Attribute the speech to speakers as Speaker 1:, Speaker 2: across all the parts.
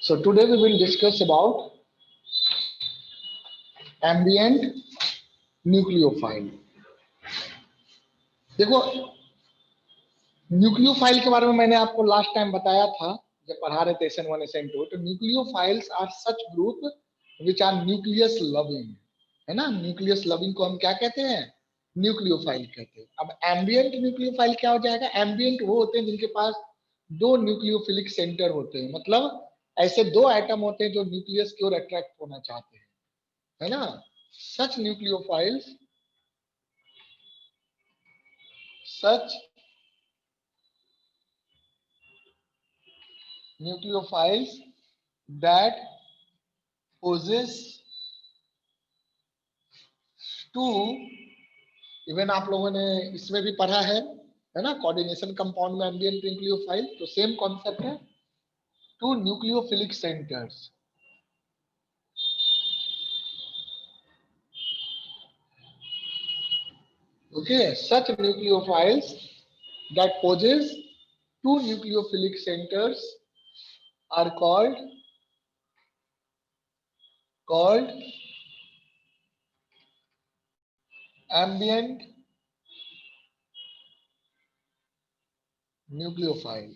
Speaker 1: So today we will discuss about ambient nucleophile. देखो, nucleophile के बारे में मैंने आपको लास्ट टाइम बताया था जब पढ़ा रहे थे SN1 SN2। तो nucleophiles are such group which are nucleus loving, है ना। न्यूक्लियस लविंग को हम क्या कहते हैं? न्यूक्लियोफाइल कहते हैं। अब एम्बिएंट न्यूक्लियोफाइल क्या हो जाएगा? एम्बिएंट वो होते हैं जिनके पास दो न्यूक्लियोफिलिक सेंटर होते हैं, मतलब ऐसे दो एटम होते हैं जो न्यूक्लियस की ओर अट्रैक्ट होना चाहते हैं, है ना। Such nucleophiles such nucleophiles that possess two, even आप लोगों ने इसमें भी पढ़ा है ना, कोऑर्डिनेशन कंपाउंड में एम्बिएंट न्यूक्लियोफाइल, तो सेम कॉन्सेप्ट है, two nucleophilic centres. Okay, such nucleophiles that possess two nucleophilic centers are called ambient nucleophile.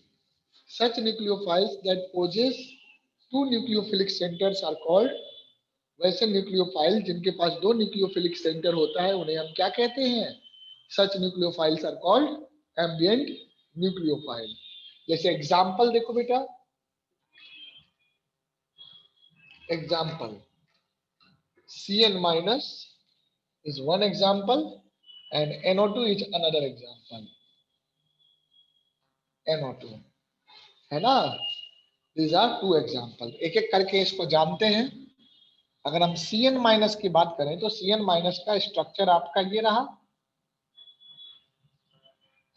Speaker 1: Such nucleophiles that possess two nucleophilic centers are called, वैसे न्यूक्लियोफाइल जिनके पास दो nucleophilic centre होता है उन्हें हम क्या कहते हैं? Such nucleophiles are called ambient nucleophile. जैसे एग्जांपल देखो बेटा, example Cn- is one example and NO2 is another example, NO2, है ना। These are two example। एक एक करके इसको जानते हैं। अगर हम Cn- की बात करें तो Cn- का स्ट्रक्चर आपका ये रहा,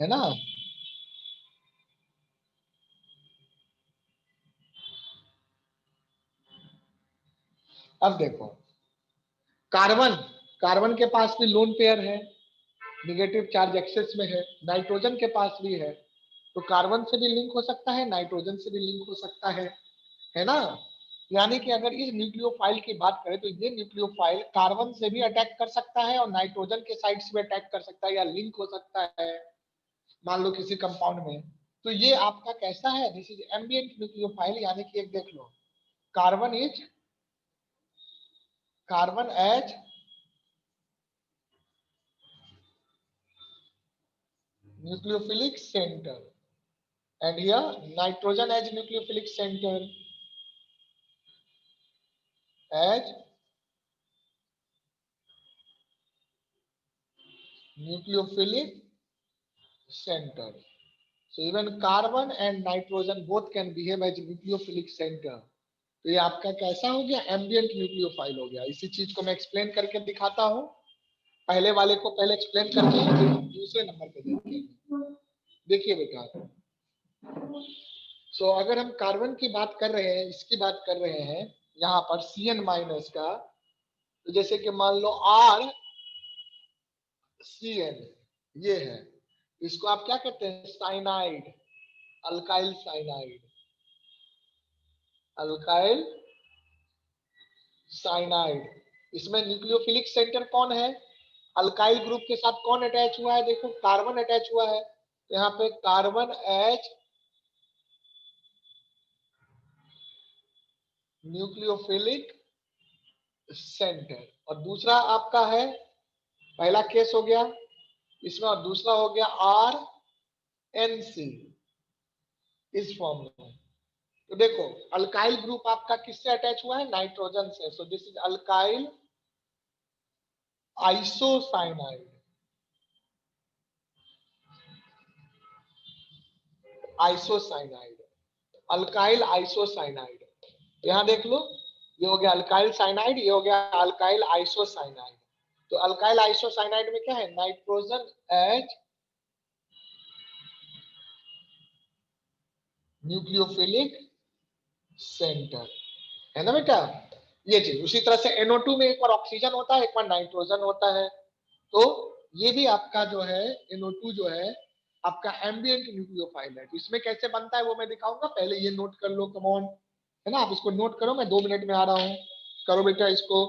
Speaker 1: है ना। अब देखो, कार्बन कार्बन के पास भी लोन पेयर है, निगेटिव चार्ज एक्सेस में है, नाइट्रोजन के पास भी है, तो कार्बन से भी लिंक हो सकता है, नाइट्रोजन से भी लिंक हो सकता है ना। यानी कि अगर इस न्यूक्लियोफाइल की बात करें तो ये न्यूक्लियोफाइल कार्बन से भी अटैक कर सकता है और नाइट्रोजन के साइड से भी अटैक कर सकता है या लिंक हो सकता है, मान लो किसी कंपाउंड में। तो ये आपका कैसा है? This is ambient nucleophile. यानी कि एक देख लो, carbon as nucleophilic center and here nitrogen as nucleophilic center as nucleophilic center. So even carbon and nitrogen both can behave as nucleophilic center. तो ये आपका कैसा हो गया? एम्बिएंट न्यूक्लियोफाइल हो गया। इसी चीज को मैं एक्सप्लेन करके दिखाता हूँ। पहले वाले को पहले एक्सप्लेन करते हैं, फिर दूसरे नंबर पे देखते हैं। देखिए बेटा, सो अगर हम कार्बन की बात कर रहे हैं, इसकी बात कर रहे हैं यहाँ पर Cn- का, तो जैसे कि मान लो RCN ये है, इसको आप क्या कहते हैं? Cyanide, alkyl cyanide, alkyl cyanide. इसमें न्यूक्लियोफिलिक सेंटर कौन है? अल्काइल ग्रुप के साथ कौन अटैच हुआ है? देखो, कार्बन अटैच हुआ है, तो यहाँ पे कार्बन एच न्यूक्लियोफिलिक सेंटर। और दूसरा आपका है, पहला केस हो गया इसमें, और दूसरा हो गया RNC इस फॉर्म में। तो देखो, अल्काइल ग्रुप आपका किससे अटैच हुआ है? नाइट्रोजन से। सो this is alkyl isocyanide, isocyanide, alkyl isocyanide. यहां देख लो, ये हो गया अल्काइल साइनाइड, ये हो गया अल्काइल आइसोसाइनाइड। तो अल्काइल आइसोसाइनाइड में क्या है? नाइट्रोजन एच न्यूक्लियोफिलिक सेंटर, है ना बेटा। ये चीज उसी तरह से NO2 में एक बार ऑक्सीजन होता है, एक बार नाइट्रोजन होता है। तो ये भी आपका जो है NO2 जो है आपका एम्बिएंट न्यूक्लियोफाइल है। तो इसमें कैसे बनता है वो मैं दिखाऊंगा, पहले ये नोट कर लो, कम ऑन। है ना। आप इसको नोट करो, मैं 2 मिनट में आ रहा हूँ। करो बेटा इसको।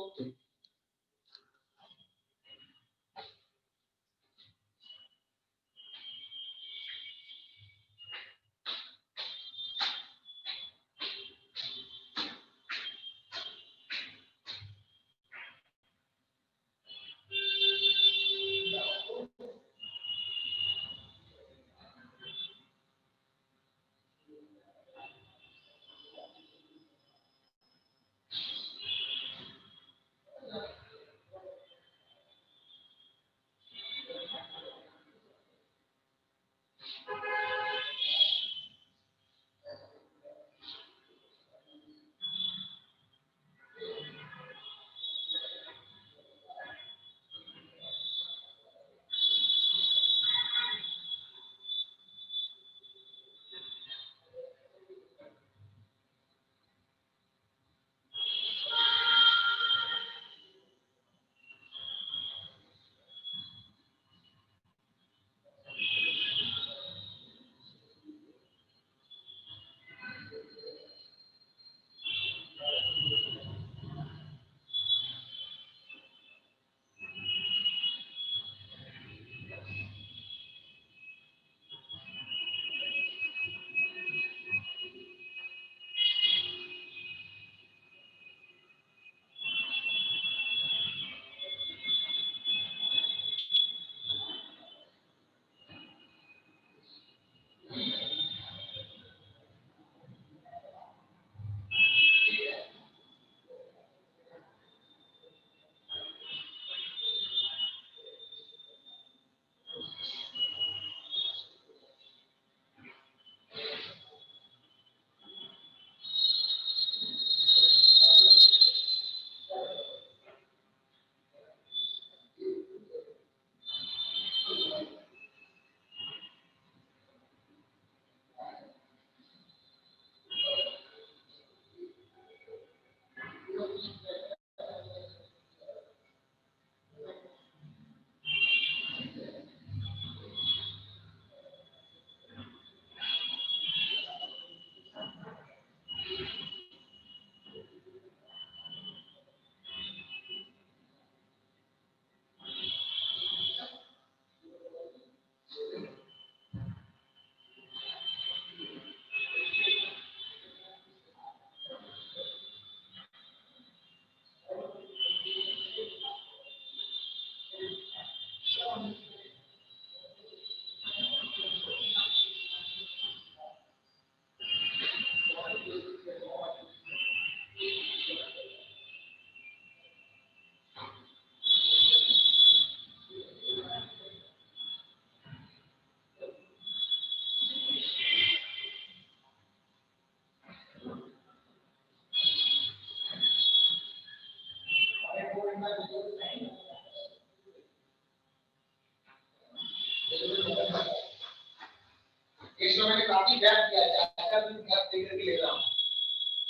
Speaker 1: इसमें मैंने काफी गैप दिया है, अच्छा भी गैप दे करके ले रहा हूँ,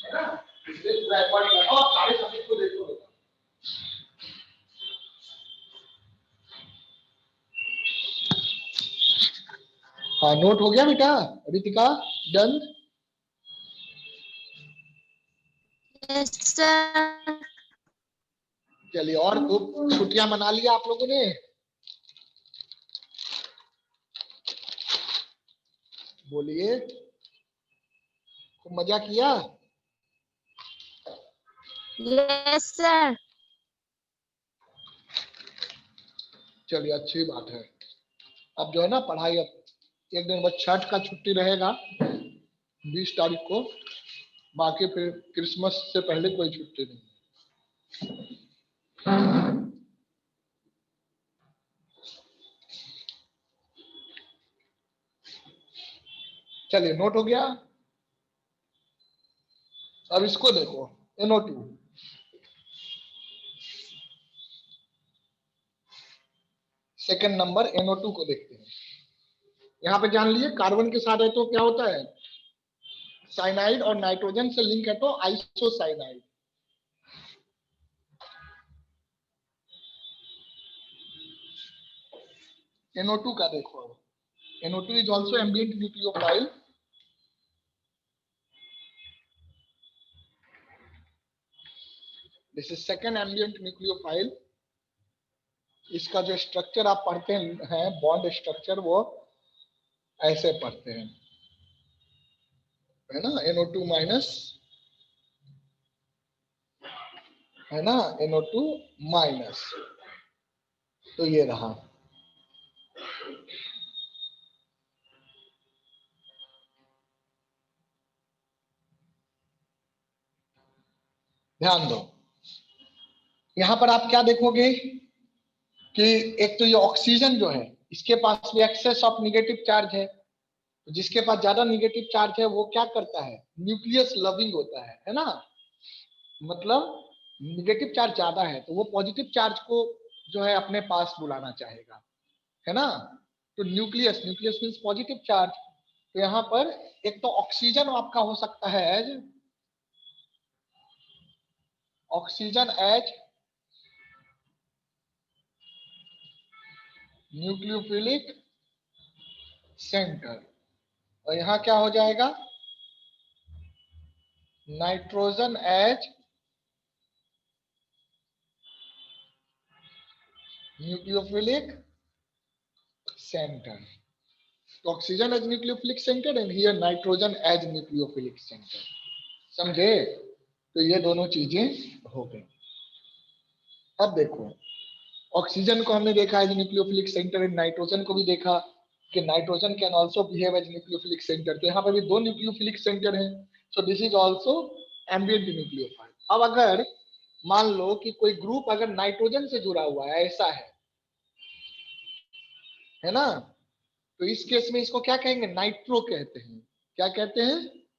Speaker 1: है ना। इसलिए पूरा एक बार लगाओ, आप सारे सब्जेक्ट को देखो। हाँ, नोट हो गया बेटा। रितिका डन।
Speaker 2: Yes sir.
Speaker 1: चलिए, और खूब छुट्टियां मना लिया आप लोगों ने? बोलिए, खूब मजा किया?
Speaker 2: Yes sir.
Speaker 1: चलिए, अच्छी बात है। अब जो है ना पढ़ाई, अब एक दिन बाद छठ का छुट्टी रहेगा 20 तारीख को, बाकी फिर क्रिसमस से पहले कोई छुट्टी नहीं। चलिए, नोट हो गया। अब इसको देखो, NO2। सेकंड नंबर NO2 को देखते हैं। यहाँ पे जान लिए कार्बन के साथ है तो क्या होता है, साइनाइड, और नाइट्रोजन से लिंक है तो आइसोसाइनाइड। NO2 का देखो, NO2 is also ambient nucleophile this is second ambient nucleophile. इसका जो स्ट्रक्चर आप पढ़ते हैं बॉन्ड स्ट्रक्चर, वो ऐसे पढ़ते हैं, है ना, NO2 माइनस, है ना, NO2 माइनस। तो ये रहा। ध्यान दो, यहां पर आप क्या देखोगे कि एक तो ये ऑक्सीजन जो है, इसके पास भी एक्सेस ऑफ निगेटिव चार्ज है। तो जिसके पास ज्यादा निगेटिव चार्ज है वो क्या करता है, न्यूक्लियस लविंग होता है ना, मतलब निगेटिव चार्ज ज्यादा है तो वो पॉजिटिव चार्ज को जो है अपने पास बुलाना चाहेगा, है ना। तो nucleus, nucleus means positive charge. तो यहाँ पर एक तो ऑक्सीजन आपका हो सकता है as oxygen as nucleophilic centre, और यहाँ क्या हो जाएगा, नाइट्रोजन एज न्यूक्लियोफिलिक सेंटर। तो oxygen as nucleophilic centre and here nitrogen as nucleophilic centre. समझे? तो ये दोनों चीजें हो गई। अब देखो, ऑक्सीजन को हमने देखा as nucleophilic centre and nitrogen को भी देखा कि nitrogen can also behave as nucleophilic centre. तो यहाँ पे भी दो न्यूक्लियोफिलिक सेंटर हैं। So this is also ambient nucleophile. अब अगर मान लो कि कोई ग्रुप अगर नाइट्रोजन से जुड़ा हुआ है, ऐसा है ना, तो इस केस में इसको क्या कहेंगे, नाइट्रो कहते हैं। क्या कहते हैं,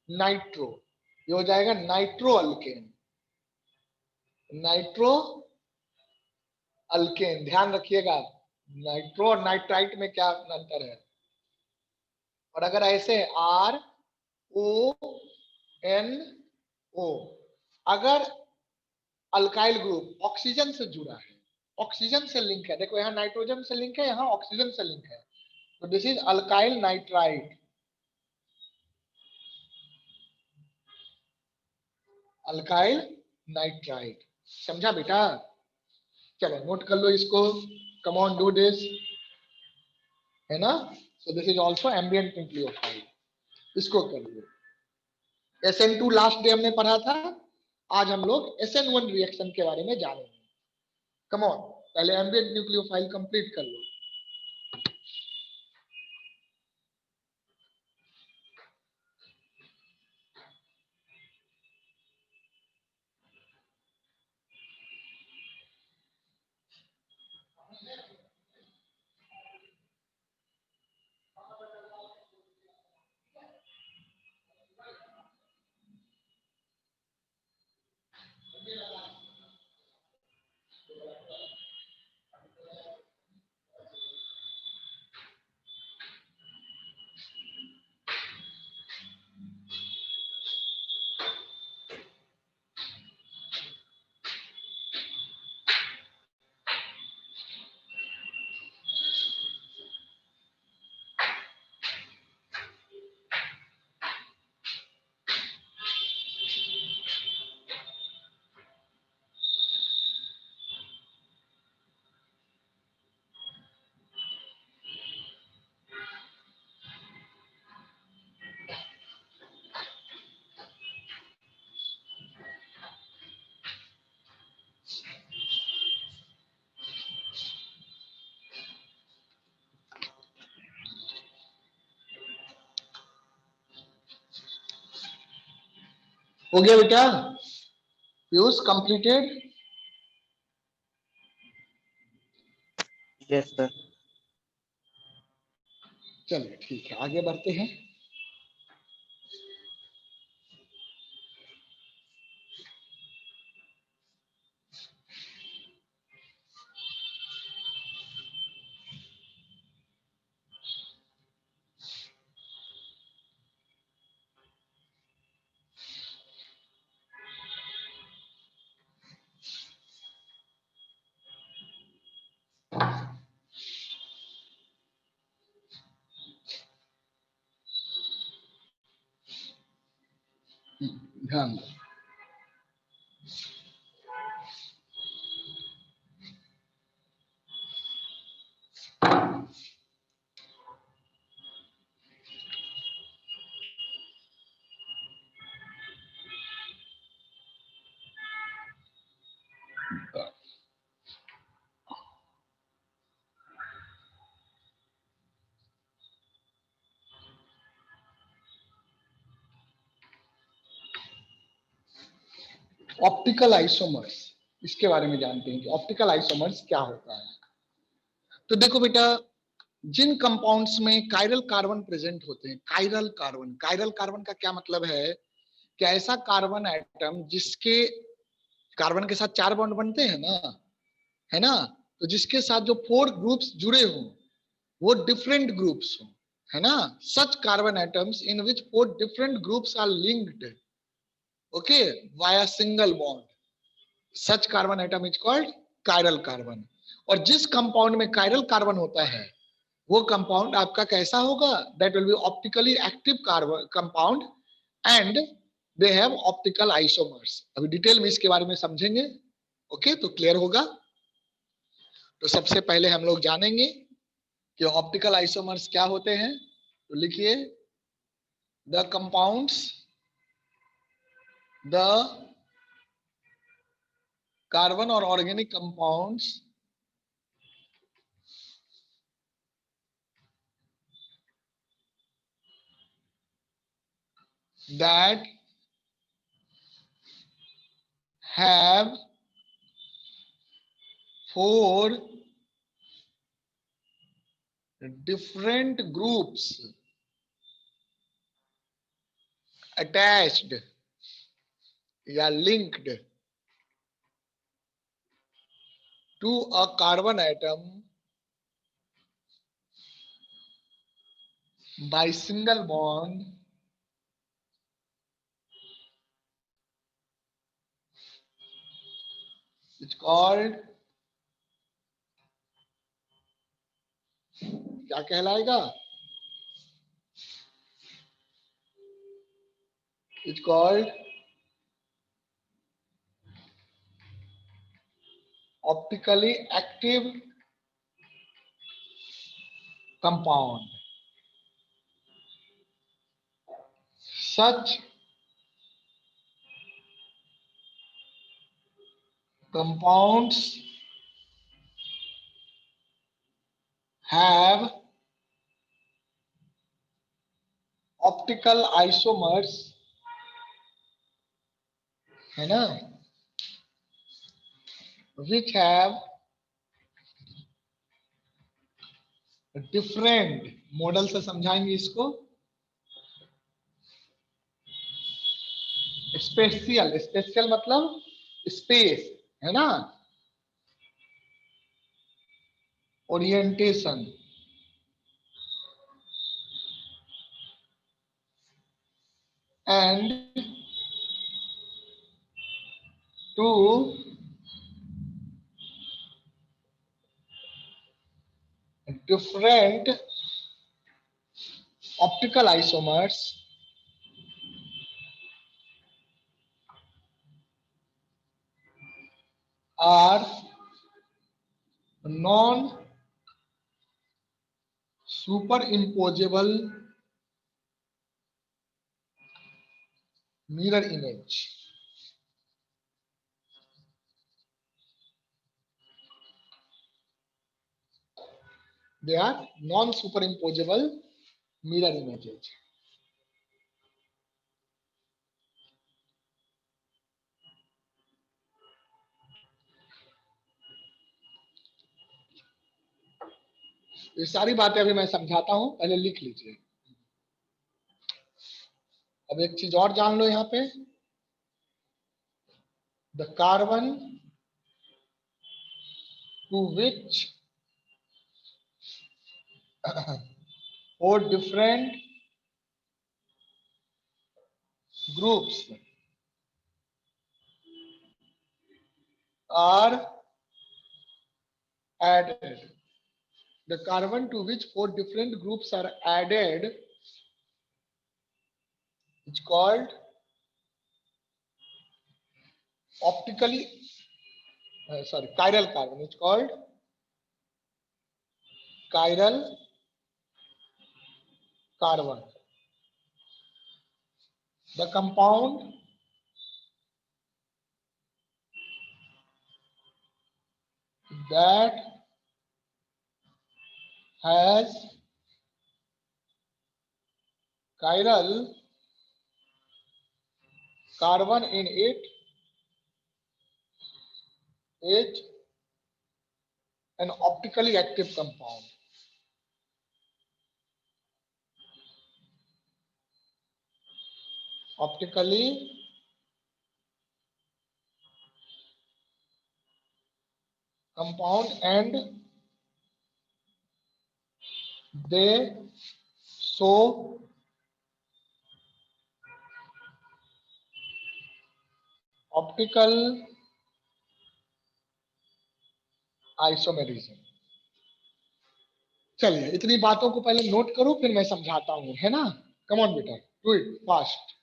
Speaker 1: नाइट्रो। ये हो जाएगा नाइट्रो अल्केन, नाइट्रो अल्केन। ध्यान रखिएगा नाइट्रो और नाइट्राइट में क्या अंतर है। और अगर ऐसे RONO, अगर अल्काइल ग्रुप ऑक्सीजन से जुड़ा है, ऑक्सीजन से लिंक है, देखो यहाँ नाइट्रोजन से लिंक है, यहाँ ऑक्सीजन से लिंक है, तो this is alkyl nitrite, alkyl nitrite. समझा बेटा? चलो नोट कर लो इसको, कम ऑन डू दिस, है ना। सो this is also ambient nucleophile, इसको कर लो। SN2 लास्ट डे हमने पढ़ा था, आज हम लोग SN1 रिएक्शन के बारे में जानेंगे। कम ऑन, पहले एम्बिएंट न्यूक्लियोफाइल कंप्लीट कर लो। हो गया बेटा? Use completed?
Speaker 3: Yes sir.
Speaker 1: चलिए ठीक है, आगे बढ़ते हैं। ध्यान दो, ऑप्टिकल आइसोमर्स, इसके बारे में जानते हैं कि ऑप्टिकल आइसोमर्स क्या होता है। तो देखो बेटा, जिन कंपाउंड्स में कायरल कार्बन प्रेजेंट होते हैं, कायरल कार्बन, कायरल कार्बन का क्या मतलब है कि ऐसा कार्बन एटम जिसके कार्बन के साथ 4 बॉन्ड बनते हैं ना, है ना, तो जिसके साथ जो 4 ग्रुप्स जुड़े हों वो डिफरेंट ग्रुप्स हों, है ना, such carbon atoms in which 4 different groups are linked, okay, via single bond, such carbon atom is called chiral carbon. और जिस कंपाउंड में कायरल कार्बन होता है वो कंपाउंड आपका कैसा होगा, that will be optically active carbon compound and they have optical isomers. अभी डिटेल में इसके बारे में समझेंगे, ओके, तो क्लियर होगा। तो सबसे पहले हम लोग जानेंगे कि ऑप्टिकल आइसोमर्स क्या होते हैं। तो लिखिए, द कंपाउंड्स, द कार्बन और organic compounds that have 4 different groups attached या linked to a carbon atom by single bond is called, क्या कहलाएगा, is called optically active compound. Such compounds have optical isomers, है ना, which have different, model से समझाएंगे इसको, special, special मतलब space, है ना, orientation and to different optical isomers are non superimposable mirror image. They are non superimposable mirror images. ये सारी बातें अभी मैं समझाता हूं, पहले लिख लीजिए। अब एक चीज और जान लो, यहां पे the carbon to which 4 different groups are added. The carbon to which 4 different groups are added is called optically, chiral carbon. It's called chiral carbon. The compound that has chiral carbon in it is an optically active compound. Optically compound, and they show optical isomerism. चलिए इतनी बातों को पहले note करो, फिर मैं समझाता हूं, है ना। कम ऑन बेटा, do it fast.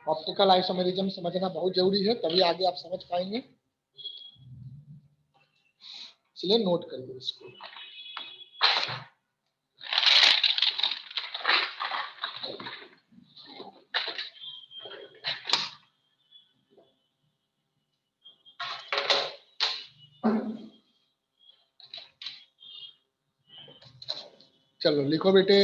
Speaker 1: Optical isomerism समझना बहुत जरूरी है, तभी आगे आप समझ पाएंगे, इसलिए नोट करिए इसको। चलो लिखो बेटे।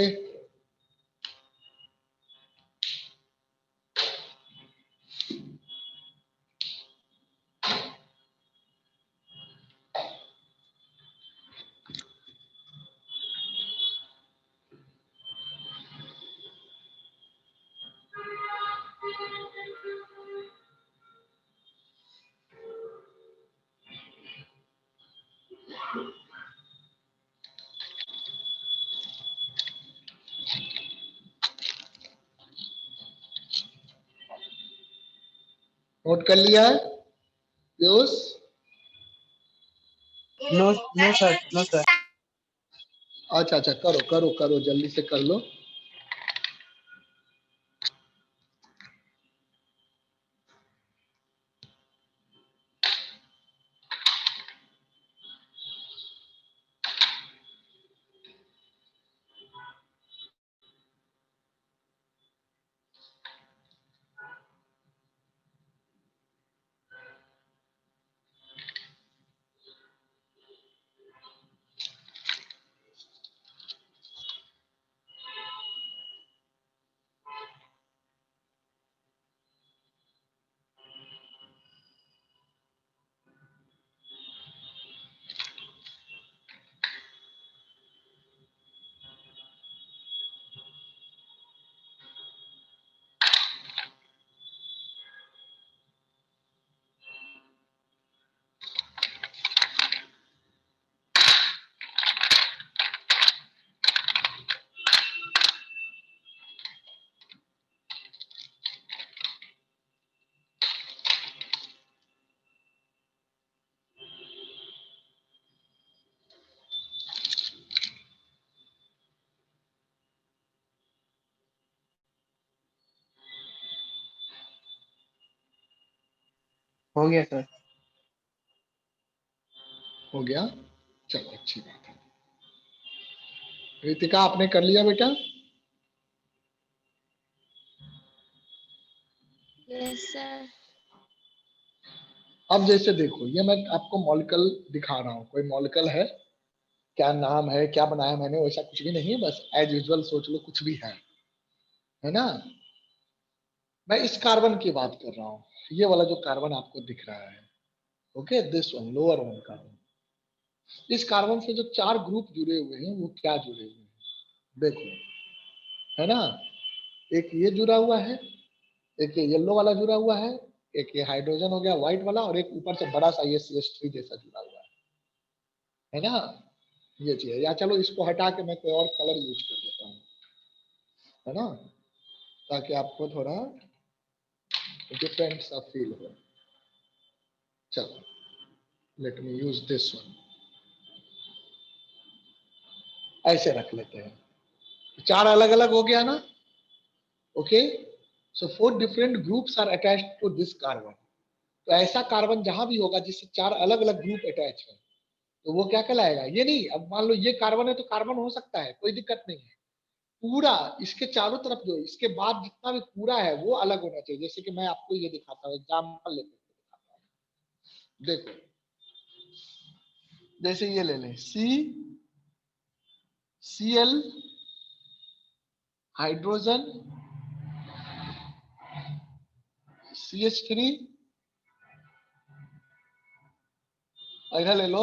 Speaker 1: नोट कर लिया है Piyush?
Speaker 3: No no sir, no sir.
Speaker 1: अच्छा अच्छा, करो करो करो, जल्दी से कर लो।
Speaker 3: हो गया सर।
Speaker 1: हो गया, चलो अच्छी बात है। रितिका आपने कर लिया बेटा?
Speaker 2: Yes, sir.
Speaker 1: अब जैसे देखो, ये मैं आपको मॉलिक्यूल दिखा रहा हूँ, कोई मॉलिक्यूल है, क्या नाम है, क्या बनाया मैंने, वैसा कुछ भी नहीं है, बस एज यूजुअल सोच लो कुछ भी है ना। मैं इस कार्बन की बात कर रहा हूँ, ये वाला जो कार्बन आपको दिख रहा है, okay, this one, lower one carbon. इस कार्बन से जो 4 ग्रुप जुड़े हुए हैं, वो क्या जुड़े हुए हैं देखो, है ना। एक ये जुड़ा हुआ है, एक ये येलो वाला जुड़ा हुआ है, एक ये हाइड्रोजन हो गया व्हाइट वाला, और एक ऊपर से बड़ा सा ये CH3 जैसा जुड़ा हुआ है ना। ये चीज है, या चलो इसको हटा के मैं कोई और कलर यूज कर देता हूँ, है ना, ताकि आपको थोड़ा डिफरेंट सा फील हो। चलो let me use this one, ऐसे रख लेते हैं, 4 अलग अलग हो गया ना। Okay, so 4 different groups are attached to this carbon. तो ऐसा कार्बन जहां भी होगा जिससे 4 अलग अलग ग्रुप अटैच है, तो वो क्या कहलाएगा? ये नहीं, अब मान लो ये कार्बन है तो कार्बन हो सकता है, कोई दिक्कत नहीं है, पूरा इसके चारों तरफ जो इसके बाद जितना भी पूरा है वो अलग होना चाहिए। जैसे कि मैं आपको ये दिखाता हूँ, एग्जाम्पल लेके दिखाता हूँ, देखो जैसे ये ले लें, Cl हाइड्रोजन CH3 और इधर ले लो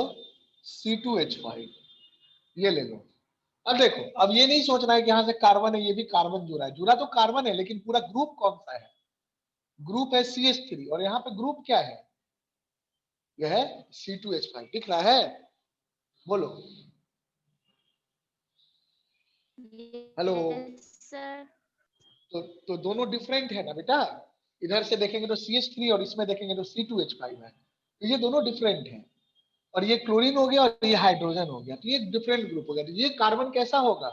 Speaker 1: C2H5, ये ले लो। अब देखो, अब ये नहीं सोचना है कि यहाँ से कार्बन है, ये भी कार्बन जुड़ा है, जुड़ा तो कार्बन है, लेकिन पूरा ग्रुप कौन सा है? ग्रुप है CH3, और यहाँ पे ग्रुप क्या है? यह है C2H5, दिख रहा है? बोलो हेलो।
Speaker 2: Yes, sir.
Speaker 1: तो दोनों डिफरेंट है ना बेटा, इधर से देखेंगे तो CH3 और इसमें देखेंगे तो C2H5 है, तो ये दोनों डिफरेंट हैं। और ये क्लोरीन हो गया और ये हाइड्रोजन हो गया, तो ये डिफरेंट ग्रुप हो गया। तो ये कार्बन कैसा होगा?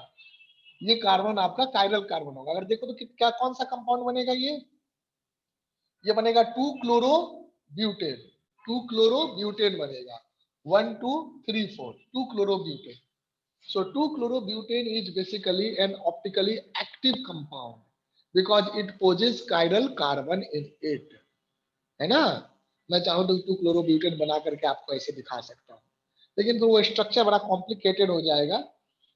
Speaker 1: ये कार्बन आपका कायरल कार्बन होगा। अगर देखो तो क्या कौन सा कंपाउंड बनेगा? ये बनेगा 2 क्लोरो ब्यूटेन, 2 क्लोरो ब्यूटेन बनेगा, 1 2 3 4, 2 chloro butane. So 2-chlorobutane is basically an optically active compound because it possesses chiral carbon in it, है ना? मैं चाहूँ तो 2-chlorobutane बना करके आपको ऐसे दिखा सकता हूँ, लेकिन फिर वो स्ट्रक्चर बड़ा कॉम्प्लिकेटेड हो जाएगा।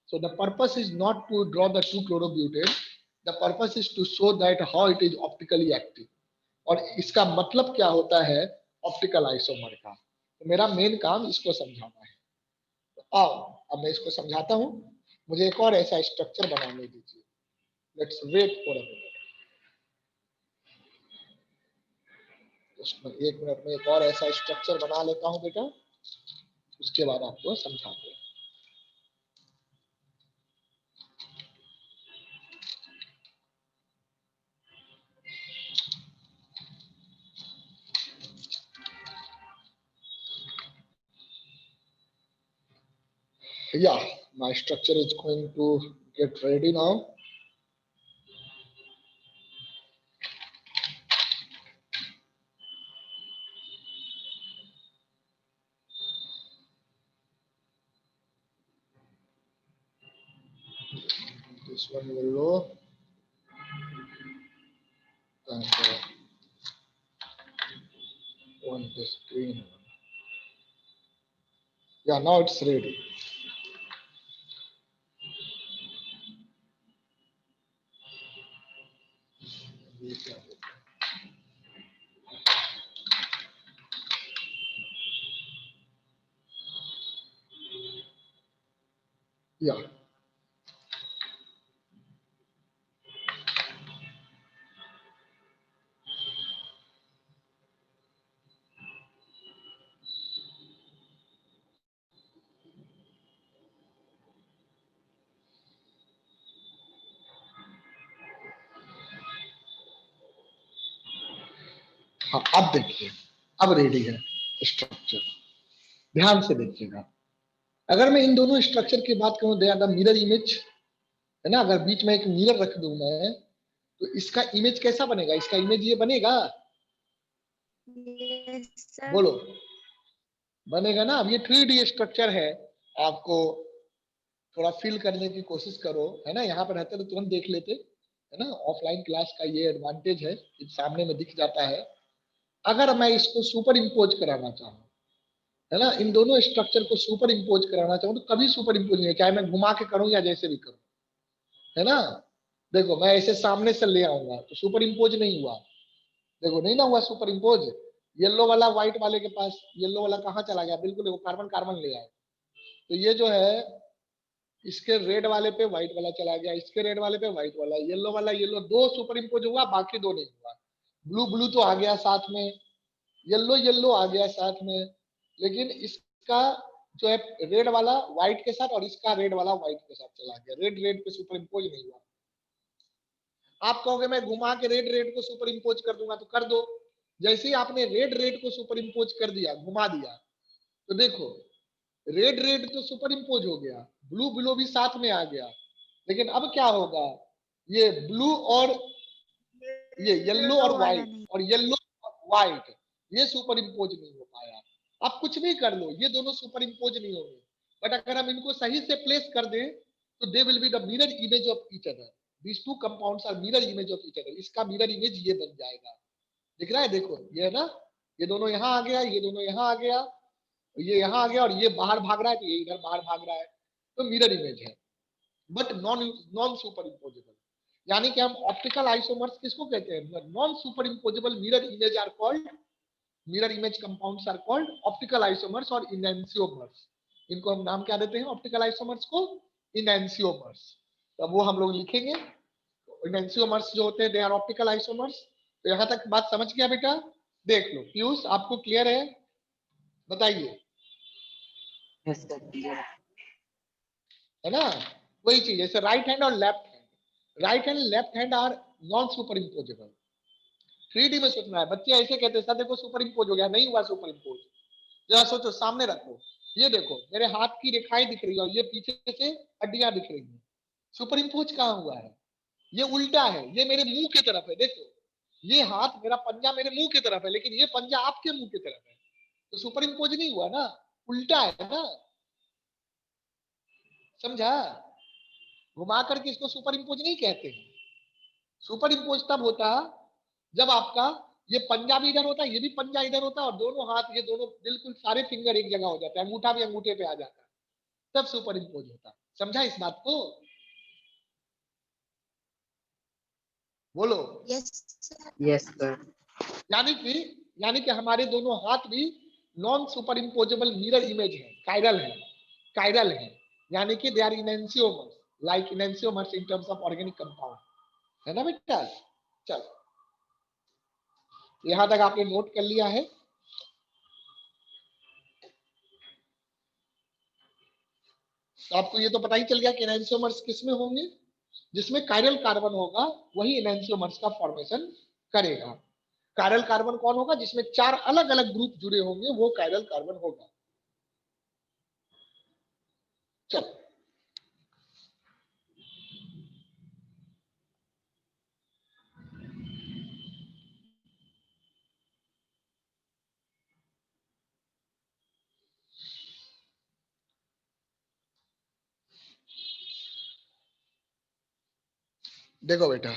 Speaker 1: So the purpose is not to draw the 2-chlorobutane, the purpose is to show that how it is optically active, और इसका मतलब क्या होता है ऑप्टिकल आइसोमर का। तो मेरा मेन काम इसको समझाना है। आओ अब मैं इसको समझाता हूँ, मुझे एक और ऐसा स्ट्रक्चर बनाने दीजिए। Let's wait for a minute, उसमें 1 मिनट में एक और ऐसा स्ट्रक्चर बना लेता हूँ बेटा, उसके बाद आपको समझाते हैं। Yeah, my structure is going to get ready now. This one yellow and one this green one. Yeah, now it's ready. Yeah. हाँ अब देखिए, अब रेडी है स्ट्रक्चर, ध्यान से देखिएगा। अगर मैं इन दोनों स्ट्रक्चर की बात करूं, they are the mirror image, है ना? अगर बीच में एक मिरर रख दूं मैं, तो इसका इमेज कैसा बनेगा? इसका इमेज ये बनेगा,
Speaker 2: Yes, sir.
Speaker 1: बोलो बनेगा ना? अब ये 3D स्ट्रक्चर है, आपको थोड़ा फील करने की कोशिश करो, है ना? यहाँ पर रहते तो तुरंत देख लेते, है ना? ऑफलाइन क्लास का ये एडवांटेज है कि सामने में दिख जाता है। अगर मैं इसको सुपर इम्पोज कराना चाहूँ, है ना, इन दोनों स्ट्रक्चर को सुपर इम्पोज कराना चाहूँ तो कभी सुपर इम्पोज नहीं है, चाहे मैं घुमा के करूँ या जैसे भी करूँ, है ना? देखो मैं ऐसे सामने से ले आऊंगा तो सुपर इम्पोज नहीं हुआ, देखो नहीं ना हुआ सुपर इम्पोज। येलो वाला व्हाइट वाले के पास, येलो वाला कहाँ चला गया? बिल्कुल देखो कार्बन कार्बन ले आए, तो ये जो है इसके रेड वाले पे व्हाइट वाला चला गया, इसके रेड वाले पे व्हाइट वाला, येलो वाला येलो, 2 सुपर इम्पोज हुआ, बाकी 2 नहीं हुआ। ब्लू ब्लू तो आ गया साथ में, येलो येलो आ गया साथ में, लेकिन इसका जो है रेड वाला व्हाइट के साथ और इसका रेड वाला व्हाइट के साथ चला गया, रेड रेड पे सुपर इम्पोज नहीं हुआ। आप कहोगे मैं घुमा के रेड रेड को सुपर इम्पोज कर दूंगा, तो कर दो। जैसे ही आपने रेड रेड को सुपर इम्पोज कर दिया, घुमा दिया, तो देखो रेड रेड तो सुपर इम्पोज हो गया, ब्लू ब्लू भी साथ में आ गया, लेकिन अब क्या होगा? ये ब्लू और ये येलो और
Speaker 2: वाला
Speaker 1: व्हाइट
Speaker 2: नहीं।
Speaker 1: और येलो और व्हाइट ये सुपर इम्पोज नहीं हो पाया। आप कुछ भी कर लो, ये दोनों सुपर इम्पोज नहीं होंगे, बट अगर हम इनको सही से प्लेस कर दें तो they will be the mirror image of each other. These two compounds are mirror image of each other. इसका मिरर इमेज ये बन जाएगा, दिख रहा है? देखो ये है ना, ये दोनों यहाँ आ गया, ये दोनों यहाँ आ गया, ये यहाँ आ गया, और ये बाहर भाग रहा है तो ये इधर बाहर भाग रहा है, तो मिरर इमेज है, but non non superimposable. यानी कि हम ऑप्टिकल आइसोमर्स किसको कहते हैं? Non superimposable mirror image are called mirror image compounds are called optical isomers और इनैंसियोमर्स। इनको हम नाम क्या देते हैं ऑप्टिकल आइसोमर्स को? इनैंसियोमर्स। तो अब वो हम लोग लिखेंगे। इनैंसियोमर्स जो होते हैं दे आर ऑप्टिकल आइसोमर्स। तो यहाँ तक बात समझ गया बेटा? देख लो पीयूष, आपको क्लियर है? बताइए।
Speaker 3: Yes sir clear.
Speaker 1: है ना? वही चीज जैसे राइट हैंड और left hand. Right hand left hand are non superimposable. 3D में सोचना है। बच्चे ऐसे कहते हैं सर देखो सुपर इम्पोज हो गया, नहीं हुआ सुपर इम्पोज। जरा सोचो, सामने रखो, ये देखो मेरे हाथ की रेखाएं दिख रही है और ये पीछे से हड्डियां दिख रही हैं। सुपर इम्पोज कहाँ हुआ है? ये उल्टा है, ये मेरे मुंह की तरफ है। देखो ये हाथ मेरा पंजा मेरे मुंह की तरफ है, लेकिन ये पंजा आपके मुंह की तरफ है। तो सुपर इम्पोज नहीं हुआ ना, उल्टा है ना। समझा? घुमा करके इसको सुपर इम्पोज नहीं कहते हैं। सुपर इम्पोज तब होता जब आपका ये पंजा भी इधर होता है, ये भी पंजा इधर होता है, और दोनों हाथ ये दोनों बिल्कुल सारे फिंगर एक जगह हो जाते हैं, अंगूठा भी अंगूठे पे आ जाता है, तब सुपर इम्पोज होता है। समझा इस बात को? बोलो।
Speaker 2: Yes sir.
Speaker 3: Yes sir.
Speaker 1: यानी कि हमारे दोनों हाथ भी non superimposable mirror image है, कायरल है। कायरल है यानी कि they are enantiomers, like enantiomers in terms of organic compound. है ना बेटा? चलो यहां तक आपने नोट कर लिया है। तो आपको ये तो पता ही चल गया कि एनांसियोमर्स किसमें होंगे? जिसमें कायरल कार्बन होगा वही एनांसियोमर्स का फॉर्मेशन करेगा। कायरल कार्बन कौन होगा? जिसमें 4 अलग अलग ग्रुप जुड़े होंगे वो कायरल कार्बन होगा। चलो देखो बेटा,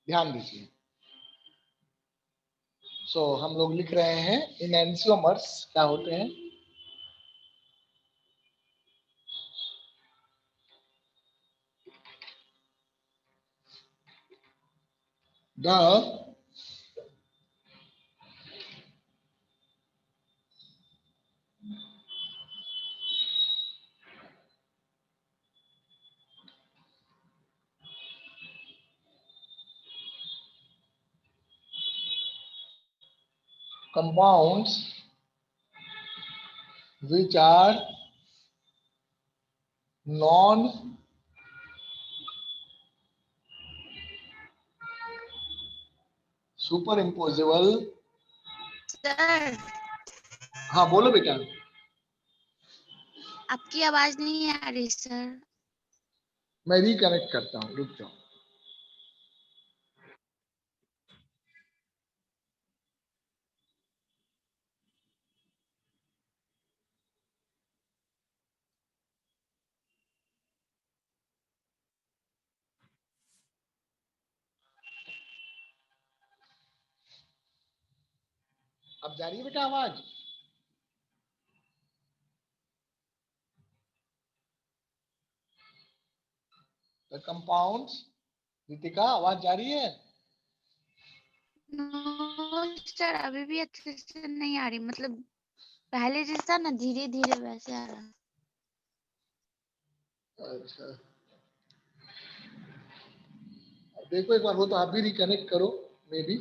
Speaker 1: ध्यान दीजिए। हम लोग लिख रहे हैं एनांसियोमर्स क्या होते हैं? The compounds which are non superimposable।
Speaker 2: Sir
Speaker 1: हाँ बोलो बेटा।
Speaker 2: आपकी आवाज नहीं आ रही सर।
Speaker 1: मैं रिकनेक्ट करता हूँ, रुक जाओ। अब जा रही है बेटा आवाज? द कंपाउंड्स, रितिका आवाज जा रही है?
Speaker 2: नो सर अभी भी अच्छे से नहीं आ रही, मतलब पहले जैसा ना धीरे धीरे वैसे आ रहा।
Speaker 1: अच्छा देखो एक बार, वो तो आप भी रिकनेक्ट करो मे बी।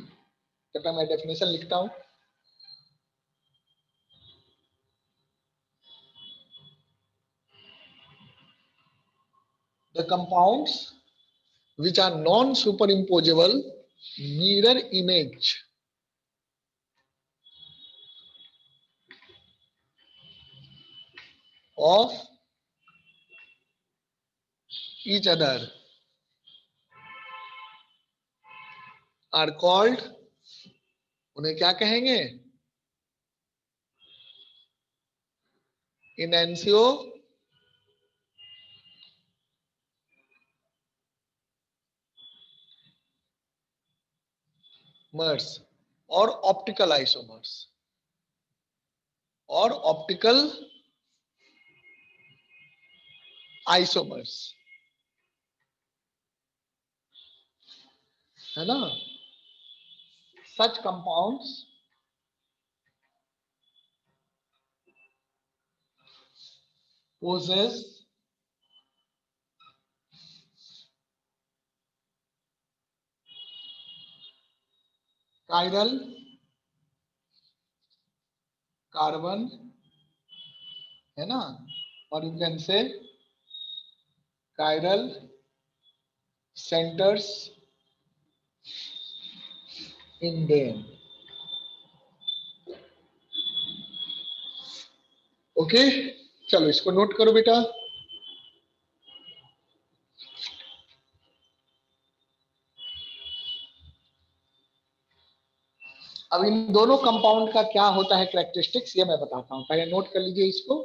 Speaker 1: तब मैं डेफिनेशन लिखता हूँ। The compounds which are non superimposable mirror image of each other are called, उन्हें क्या कहेंगे? इनैंसियो मर्स और ऑप्टिकल आइसोमर्स और ऑप्टिकल आइसोमर्स, है ना? Such compounds possess chiral carbon, है ना, और you can say chiral centers in them. Okay, चलो इसको नोट करो बेटा। अब इन दोनों कंपाउंड का क्या होता है कैरेक्टरिस्टिक्स, ये मैं बताता हूं, पहले नोट कर लीजिए इसको।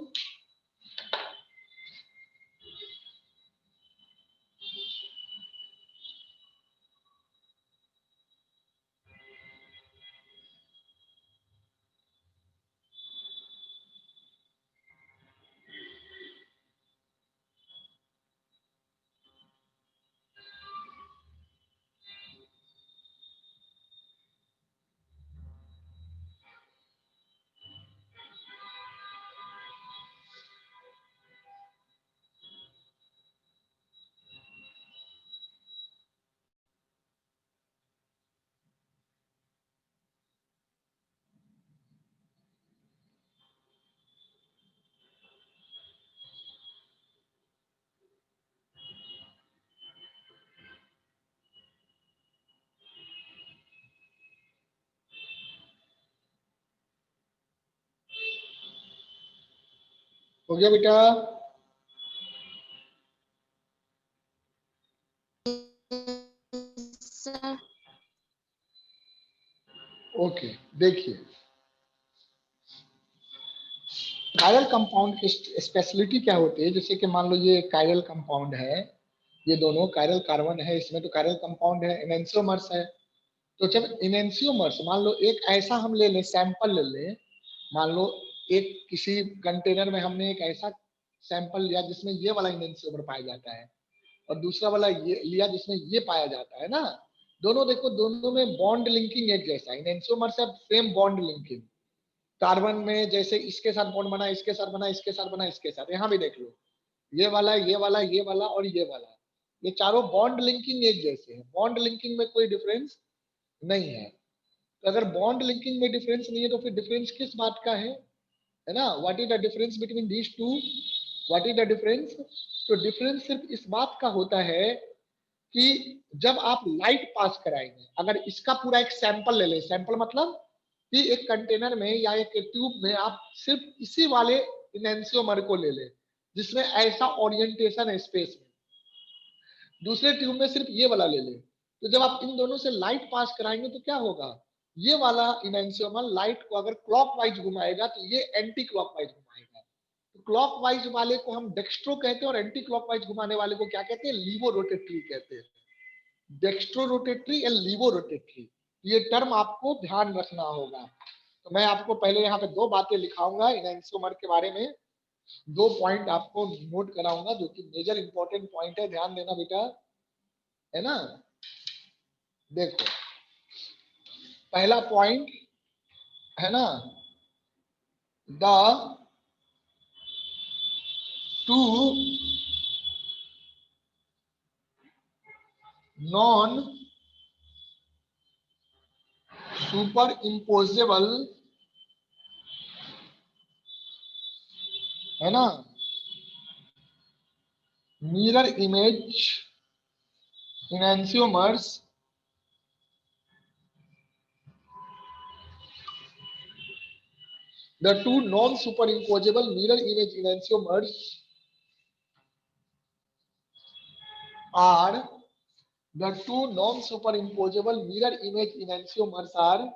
Speaker 1: हो गया बेटा?
Speaker 2: सर
Speaker 1: ओके, देखिए कायरल कंपाउंड की स्पेशलिटी क्या होती है, जैसे कि मान लो ये कायरल कंपाउंड है, ये दोनों कायरल कार्बन है, इसमें तो कायरल कंपाउंड है, इनैंसियोमर्स है। तो जब इनैंसियोमर्स, मान लो एक ऐसा हम ले लें, सैंपल ले लें, मान लो एक किसी कंटेनर में हमने एक ऐसा सैंपल लिया जिसमें ये वाला इनैंसियोमर पाया जाता है, और दूसरा वाला ये लिया जिसमें ये पाया जाता है ना, दोनों देखो, दोनों में बॉन्ड लिंकिंग एक जैसा, इनैंसियोमर से सेम बॉन्ड लिंकिंग। कार्बन में जैसे इसके साथ बॉन्ड बना, इसके साथ बना, इसके साथ बना, इसके साथ, यहाँ भी देख लो, ये वाला, ये वाला, ये वाला और ये वाला, ये चारों बॉन्ड लिंकिंग एक जैसे हैं, बॉन्ड लिंकिंग में कोई डिफरेंस नहीं है। तो अगर बॉन्ड लिंकिंग में डिफरेंस नहीं है तो फिर डिफरेंस किस बात का है ना? What is the difference between these two? What is the difference? तो डिफरेंस सिर्फ इस बात का होता है कि जब आप लाइट पास कराएंगे, अगर इसका पूरा एक सैंपल ले लें, सैंपल मतलब कि एक कंटेनर में या एक ट्यूब में आप सिर्फ इसी वाले इनैंसियोमर को ले लें जिसमें ऐसा ओरिएंटेशन है स्पेस में, दूसरे ट्यूब में सिर्फ ये वाला ले लें, तो जब आप इन दोनों से लाइट पास कराएंगे तो क्या होगा? ये वाला इनैंसियोमर लाइट को अगर क्लॉकवाइज घुमाएगा तो ये एंटी क्लॉकवाइज घुमाएगा। तो क्लॉकवाइज वाले को हम डेक्स्ट्रो कहते हैं और एंटी क्लॉकवाइज घुमाने वाले को क्या कहते हैं? लीवो रोटेटरी कहते हैं। Dextrorotatory and laevorotatory, ये टर्म आपको ध्यान रखना होगा। तो मैं आपको पहले यहाँ पे दो बातें लिखाऊंगा इनैंसियोमर के बारे में, दो पॉइंट आपको नोट कराऊंगा जो कि मेजर इंपॉर्टेंट पॉइंट है, ध्यान देना बेटा, है ना? देखो पहला पॉइंट है ना, the two non superimposable, है ना, mirror image enantiomers The two non-superimposable mirror image enantiomers are the two non-superimposable mirror image enantiomers are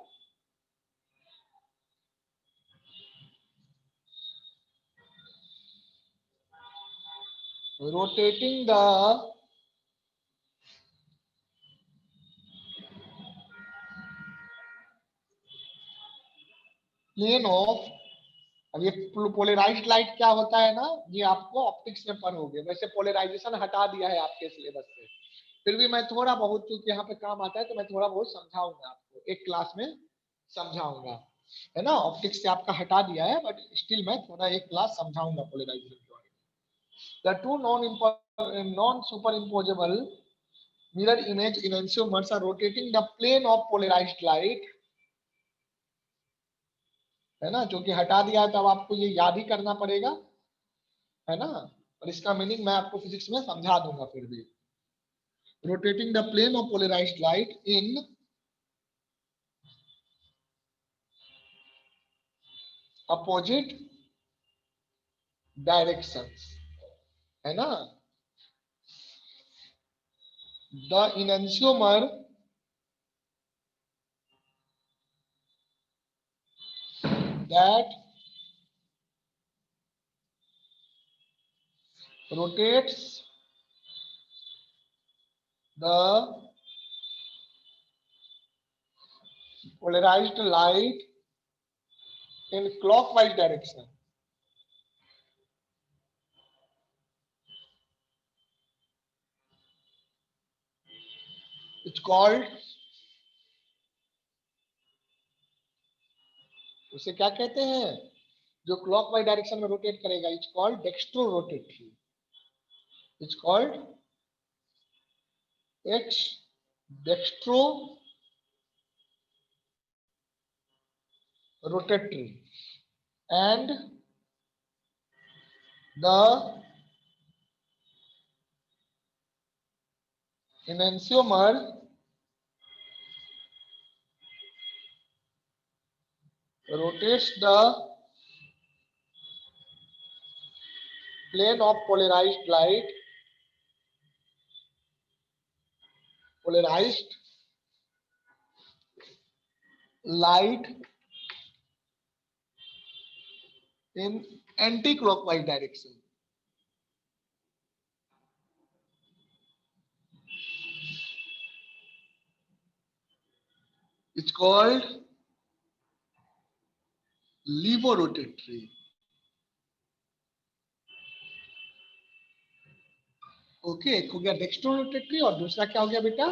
Speaker 1: rotating the plane of, अब ये पोलराइज्ड लाइट क्या होता है ना, ये आपको ऑप्टिक्स में पढ़ होगे, वैसे पोलराइजेशन हटा दिया है आपके सिलेबस से, फिर भी मैं थोड़ा बहुत क्योंकि यहाँ पे काम आता है तो मैं थोड़ा बहुत समझाऊंगा आपको, एक क्लास में समझाऊंगा, है ना। ऑप्टिक्स से आपका हटा दिया है बट स्टिल मैं थोड़ा एक क्लास समझाऊंगा पोलराइजेशन के बारे में। The two non superimposable mirror image enantiomers are rotating the plane of polarized light, है ना, जो कि हटा दिया है, तो अब आपको ये याद ही करना पड़ेगा, है ना, और इसका मीनिंग मैं आपको फिजिक्स में समझा दूंगा फिर भी। Rotating the plane of polarised light in opposite directions, है ना। The enantiomer that rotates the polarized light in clockwise direction it's called, उसे क्या कहते हैं, जो क्लॉकवाइज डायरेक्शन में रोटेट करेगा, it's called dextrorotatory, it's called ex dextrorotatory and the enantiomer rotates the plane of polarized light in anti-clockwise direction. It's called levorotatory. Okay, एक हो गया डेक्स्ट्रो रोटेटरी और दूसरा क्या हो गया बेटा,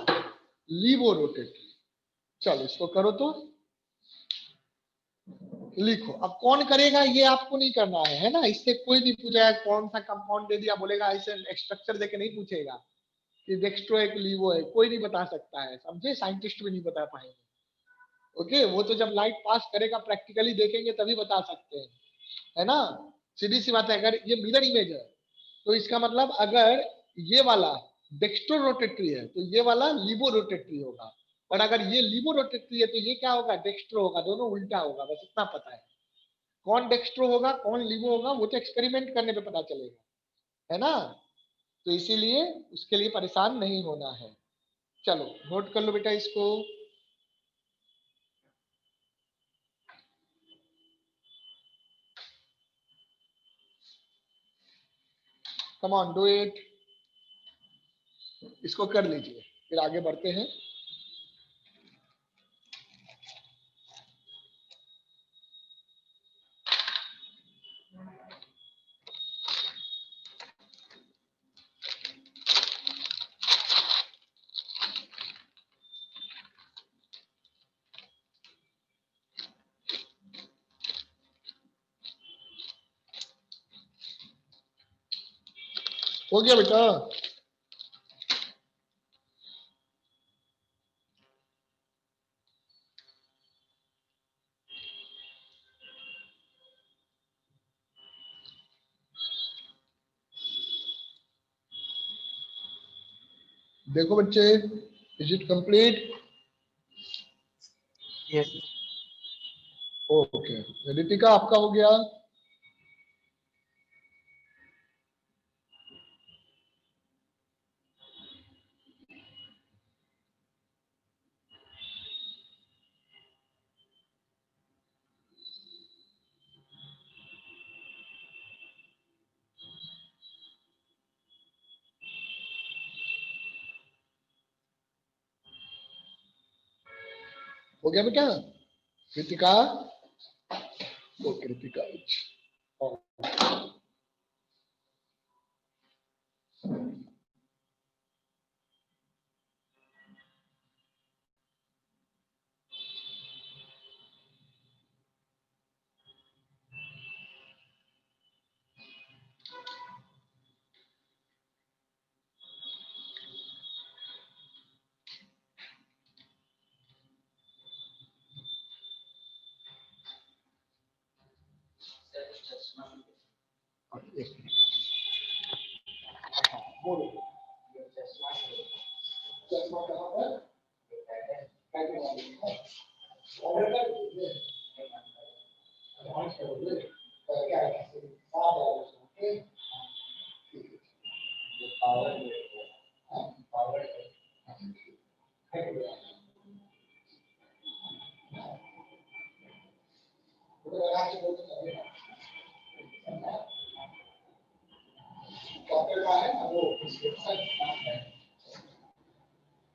Speaker 1: लीवोरोटेटरी। चलो इसको करो तो लिखो। अब कौन करेगा ये आपको नहीं करना है ना, इससे कोई नहीं पूछेगा कौन सा कंपाउंड दे दिया, बोलेगा ऐसे स्ट्रक्चर देके नहीं पूछेगा कि डेक्स्ट्रो एक लीवो है, कोई नहीं बता सकता है, समझे, साइंटिस्ट भी नहीं बता पाएंगे। ओके, वो तो जब लाइट पास करेगा प्रैक्टिकली देखेंगे तभी बता सकते हैं, है ना। सीधी सी बात है, अगर ये मिरर इमेज है तो इसका मतलब अगर ये वाला डेक्स्ट्रो रोटेटरी है तो ये वाला लीवो रोटेटरी होगा, और अगर ये लीवो रोटेटरी है तो ये क्या होगा, डेक्स्ट्रो होगा, दोनों उल्टा होगा, बस इतना पता है। कौन डेक्स्ट्रो होगा कौन लीवो होगा वो तो एक्सपेरिमेंट करने पे पता चलेगा, है ना। तो इसीलिए उसके लिए परेशान नहीं होना है। चलो नोट कर लो बेटा इसको। कम ऑन डू इट, इसको कर लीजिए फिर आगे बढ़ते हैं। हो गया बेटा, देखो बच्चे, is it complete?
Speaker 3: Yes.
Speaker 1: Okay, Ritika आपका हो गया। हो गया बेटा रितिका? ओके रितिका। एक मिनट, बोलो। चश्मा कहाँ पर? ऑर्डर कर दीजिए। एडवांस करोगे तो क्या है? ओके, पावर पावर डॉक्टर का है ना वो प्रिस्क्रिप्शन है,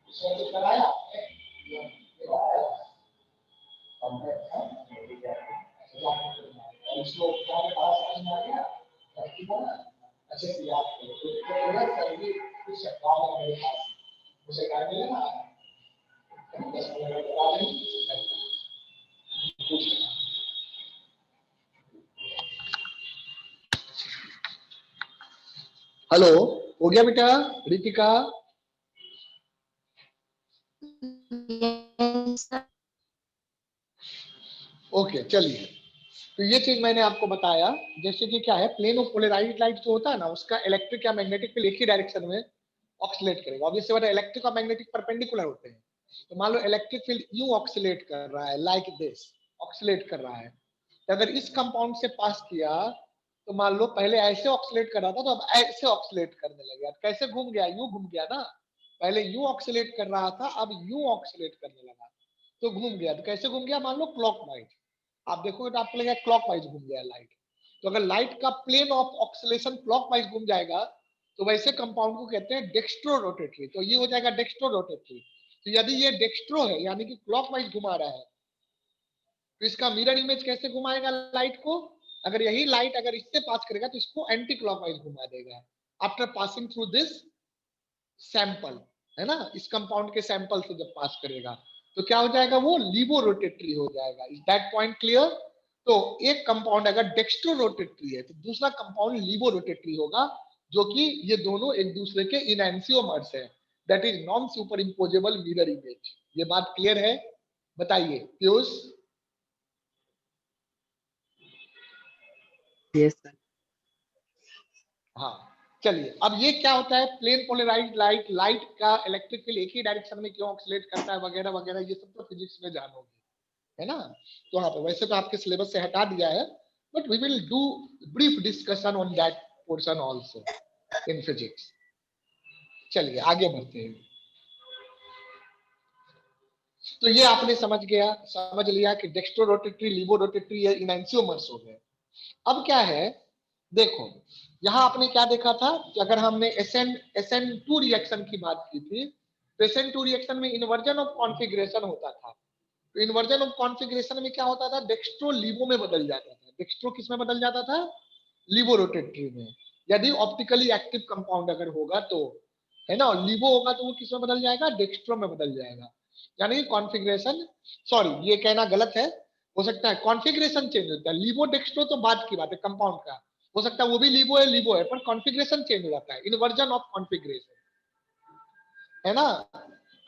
Speaker 1: उसने तो कराया आपने? इसको क्या पास नहीं आ गया? अच्छा याद करो तो ना सभी कुछ काम है मेरे पास, मुझे टाइम मिलेगा 10 मिनट बता देंगे। हेलो, हो गया बेटा रितिका?
Speaker 2: Yes, sir.
Speaker 1: ओके चलिए, तो ये चीज मैंने आपको बताया। जैसे कि क्या है, प्लेन ऑफ पोलराइज्ड लाइट जो होता है ना, उसका इलेक्ट्रिक या मैग्नेटिक फील्ड एक ही डायरेक्शन में ऑक्सीलेट करेगा। ऑब्वियसली बात है, इलेक्ट्रिक और मैग्नेटिक परपेंडिकुलर होते हैं। तो मान लो इलेक्ट्रिक फील्ड यूं ऑक्सीलेट कर रहा है, लाइक दिस ऑक्सीलेट कर रहा है। तो अगर इस कंपाउंड से पास किया तो मान लो पहले ऐसे ऑक्सीलेट कर रहा था, तो अब ऐसे ऑक्सीलेट करने लगे। कैसे घूम गया? यूं घूम गया ना। पहले यूं ऑक्सीलेट कर रहा था, अब यूं ऑक्सीलेट करने लगा, तो घूम गया। तो कैसे घूम गया? मान लो क्लॉकवाइज। आप देखोगे तो आपको लगेगा क्लॉकवाइज घूम गया लाइट। तो अगर लाइट का प्लेन ऑफ ऑक्सीलेशन क्लॉकवाइज घूम जाएगा तो वैसे कंपाउंड को कहते हैं डेक्स्ट्रो रोटेटरी। तो ये हो जाएगा डेक्स्ट्रो रोटेटरी। तो यदि ये डेक्स्ट्रो है यानी कि क्लॉकवाइज घुमा रहा है, तो इसका मिरर इमेज कैसे घुमाएगा लाइट को? अगर यही लाइट अगर इससे पास करेगा तो इसको एंटी क्लॉकवाइज घुमा देगा after passing through this sample, है ना। इस कंपाउंड के सैंपल से जब पास करेगा तो क्या हो जाएगा? वो लीवो रोटेटरी हो जाएगा। Is that point clear? तो एक कंपाउंड अगर डेक्स्ट्रो रोटेटरी है तो दूसरा कंपाउंड लीवो रोटेटरी होगा, जो कि ये दोनों एक दूसरे के इनएंसियोमर्स है। That is non superimposable mirror image. ये बात क्लियर है? बताइए पीयूष।
Speaker 3: Yes, sir.
Speaker 1: हाँ चलिए, अब ये क्या होता है? प्लेन पोलराइज्ड लाइट, लाइट का इलेक्ट्रिक फील्ड एक ही डायरेक्शन में क्यों ऑक्सीलेट करता है वगैरह वगैरह, ये सब तो फिजिक्स में जानोगे, है ना। तो हाँ, पे वैसे तो आपके सिलेबस से हटा दिया है, but we will do brief discussion on that portion also in physics. चलिए आगे बढ़ते हैं। तो ये आपने समझ लिया कि डेक्स्ट्रो रोटेटरी, लीवो रोटेटरी, ये इनएंसियोमर्स हो गए। अब क्या है, देखो यहाँ आपने क्या देखा था कि अगर हमने SN2 रिएक्शन की बात की थी, तो SN2 रिएक्शन में इन्वर्जन ऑफ कॉन्फिगरेशन होता था। तो इन्वर्जन ऑफ कॉन्फिगरेशन में क्या होता था? डेक्स्ट्रो लीवो में बदल जाता था। डेक्स्ट्रो किस में बदल जाता था? लीवो रोटेटरी में। यदि ऑप्टिकली एक्टिव कंपाउंड अगर होगा तो, है ना। लीवो होगा तो वो किस में बदल जाएगा? डेक्स्ट्रो में बदल जाएगा। यानी कि कॉन्फिगरेशन, सॉरी ये कहना गलत है, हो सकता है कॉन्फिगरेशन चेंज होता है। लीवो डेक्स्ट्रो तो बात की बात है कंपाउंड का, हो सकता है वो भी लीवो है, पर कॉन्फिगरेशन चेंज हो जाता है, इन्वर्जन ऑफ कॉन्फिगरेशन, है ना।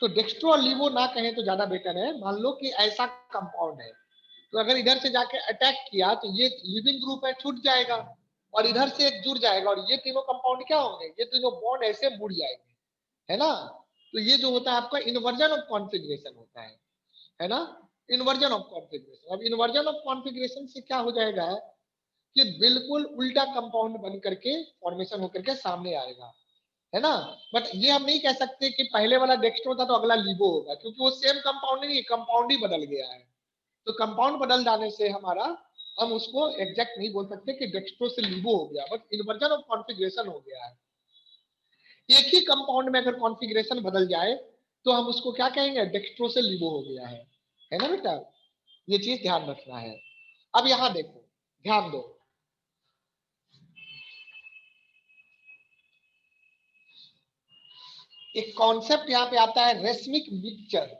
Speaker 1: तो डेक्स्ट्रो और लीवो ना कहें तो ज्यादा बेटर है। मान लो कि ऐसा कंपाउंड है, तो अगर इधर से जाके अटैक किया तो ये लिविंग ग्रुप है, छूट जाएगा, और इधर से एक जुड़ जाएगा, और ये तीनों कंपाउंड क्या होंगे? ये तीनों बॉन्ड ऐसे मुड़ जाएंगे, है ना। तो ये जो होता है आपका इन्वर्जन ऑफ कॉन्फिगरेशन होता है ना। Inversion of configuration. अब इन्वर्जन ऑफ कॉन्फ़िगरेशन से क्या हो जाएगा कि बिल्कुल उल्टा कंपाउंड बन करके फॉर्मेशन होकर के सामने आएगा, है ना। बट ये हम नहीं कह सकते कि पहले वाला डेक्स्ट्रो था तो अगला लिबो होगा, क्योंकि वो सेम कंपाउंड नहीं, कंपाउंड ही बदल गया है। तो कंपाउंड बदल जाने से हमारा, हम उसको एग्जैक्ट नहीं बोल सकते कि डेक्स्ट्रो से लिबो हो गया, बट इन्वर्जन ऑफ कॉन्फ़िगरेशन हो गया है। एक ही कंपाउंड में अगर कॉन्फ़िगरेशन बदल जाए तो हम उसको क्या कहेंगे, डेक्स्ट्रो से लिबो हो गया है ना बेटा। ये चीज ध्यान रखना है। अब यहां देखो, ध्यान दो, एक कॉन्सेप्ट यहाँ पे आता है रेसमिक मिक्सचर।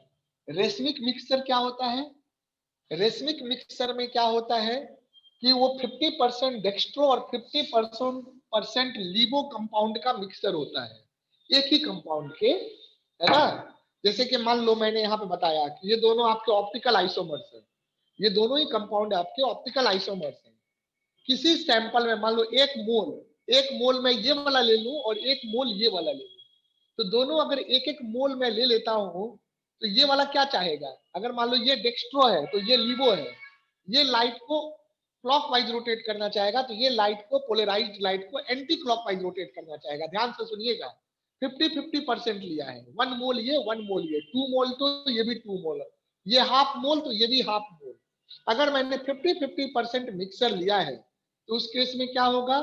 Speaker 1: रेसमिक मिक्सचर क्या होता है? रेसमिक मिक्सचर में क्या होता है कि वो 50% डेक्स्ट्रो और 50% लीबो कंपाउंड का मिक्सचर होता है, एक ही कंपाउंड के, है ना। जैसे कि मान लो मैंने यहाँ पे बताया कि ये दोनों आपके ऑप्टिकल आइसोमर्स हैं, ये दोनों ही कंपाउंड आपके ऑप्टिकल आइसोमर्स हैं। किसी सैंपल में मान लो एक मोल में ये वाला ले लूं और एक मोल ये वाला ले लूं, तो दोनों अगर एक एक मोल में ले लेता हूं तो ये वाला क्या चाहेगा, अगर मान लो ये डेक्स्ट्रो है तो ये लिबो है, ये लाइट को क्लॉकवाइज रोटेट करना चाहेगा, तो ये लाइट को, पोलराइज्ड लाइट को एंटी क्लॉकवाइज रोटेट करना चाहेगा। ध्यान से सुनिएगा, 50-50% लिया है, 1 मोल ये 1 मोल ये, 2 मोल तो ये भी 2 मोल, ये हाफ मोल तो ये भी हाफ मोल। अगर मैंने 50-50% मिक्सर लिया है तो उस केस में क्या होगा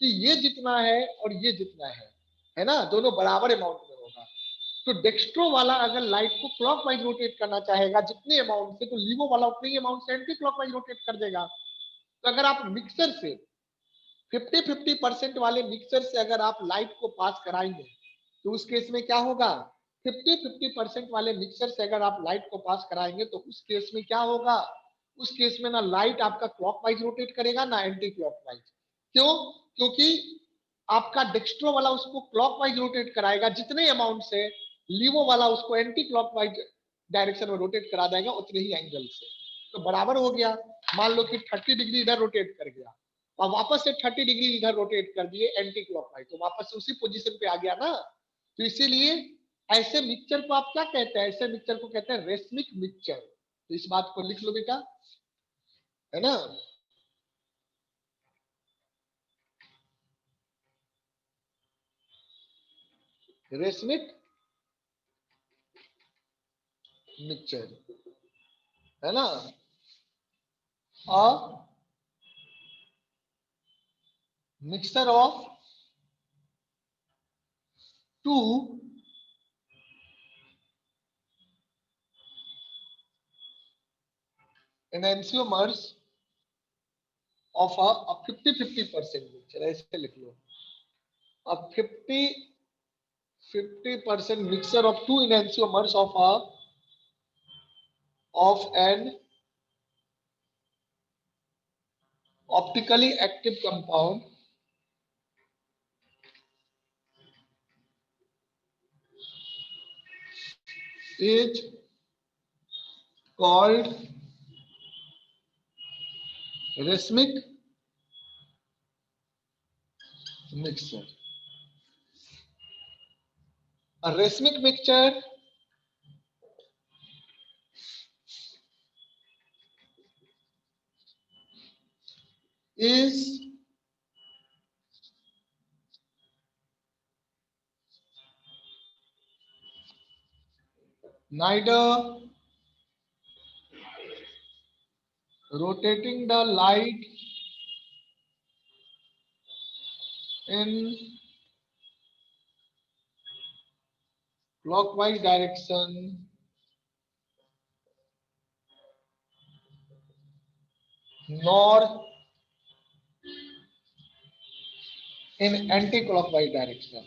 Speaker 1: कि ये जितना है और ये जितना है ना, दोनों बराबर अमाउंट में होगा। तो डेक्स्ट्रो वाला अगर लाइट को क्लॉकवाइज रोटेट करना चाहेगा जितने अमाउंट से, तो लिबो वाला उतने ही अमाउंट से एंटी क्लॉकवाइज रोटेट कर देगा। तो अगर आप मिक्सर से 50-50% वाले मिक्सर से अगर आप लाइट को पास कराएंगे तो उस केस में क्या होगा, 50-50% वाले मिक्सर से अगर आप लाइट को पास कराएंगे तो उस केस में क्या होगा, उस केस में ना लाइट आपका क्लॉकवाइज रोटेट करेगा ना एंटी क्लॉकवाइज। क्यों? क्योंकि आपका डेक्स्ट्रो वाला उसको क्लॉकवाइज रोटेट कराएगा जितने अमाउंट से, लीवो वाला उसको एंटी क्लॉकवाइज डायरेक्शन में रोटेट करा देगा उतने ही एंगल से। तो बराबर हो गया। मान लो कि 30 डिग्री इधर रोटेट कर गया और वापस से 30 डिग्री इधर रोटेट कर दिए एंटी क्लॉकवाइज, तो वापस से उसी पोजीशन पे आ गया ना। तो इसीलिए ऐसे मिक्सचर को आप क्या कहते हैं, ऐसे मिक्सचर को कहते हैं रेसमिक मिक्सचर। तो इस बात को लिख लो बेटा, है ना। रेसमिक मिक्सचर, है ना। और mixture of two enantiomers of a 50-50% mixture, ऐसे लिख लो। अब 50% mixture of two enantiomers of an optically active compound is called racemic mixture. A racemic mixture is neither rotating the light in clockwise direction nor in anti-clockwise direction.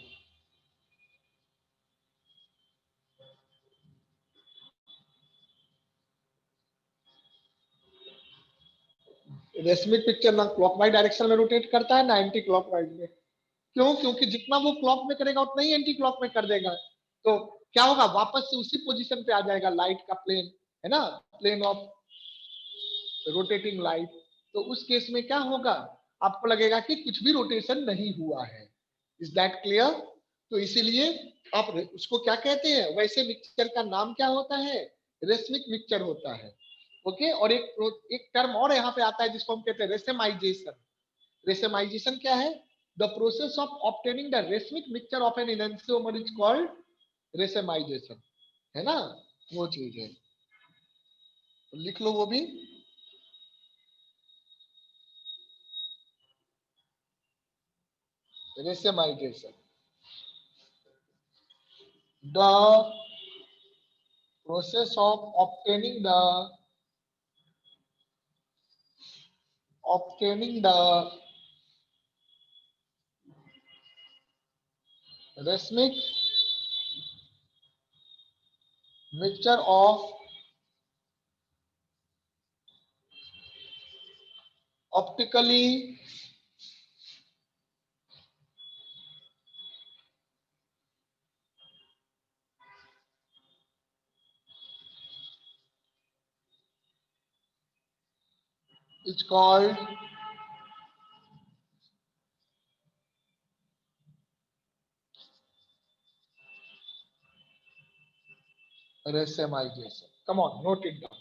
Speaker 1: Racemic picture ना clockwise direction में rotate करता है ना anti clockwise में। क्यों? क्योंकि जितना वो क्लॉक में करेगा उतना ही एंटी क्लॉक में कर देगा। तो क्या होगा, वापस से उसी पोजीशन पे आ जाएगा लाइट का प्लेन, है ना, प्लेन ऑफ रोटेटिंग लाइट। तो उस केस में क्या होगा, आपको लगेगा कि कुछ भी रोटेशन नहीं हुआ है। Is that clear? तो इसीलिए आप उसको क्या कहते हैं, वैसे मिक्सचर का नाम क्या होता है, रेशमिक मिक्सचर होता है। ओके, और एक टर्म और यहाँ पे आता है जिसको हम कहते हैं रेसेमाइजेशन। रेसेमाइजेशन क्या है? The process of obtaining the racemic mixture of an enantiomer is called racemisation, है ना, वो चीज है। तो लिख लो वो भी। रेसेमाइजेशन, the process of obtaining the racemic mixture of optically is called racemization. Come on, note it down.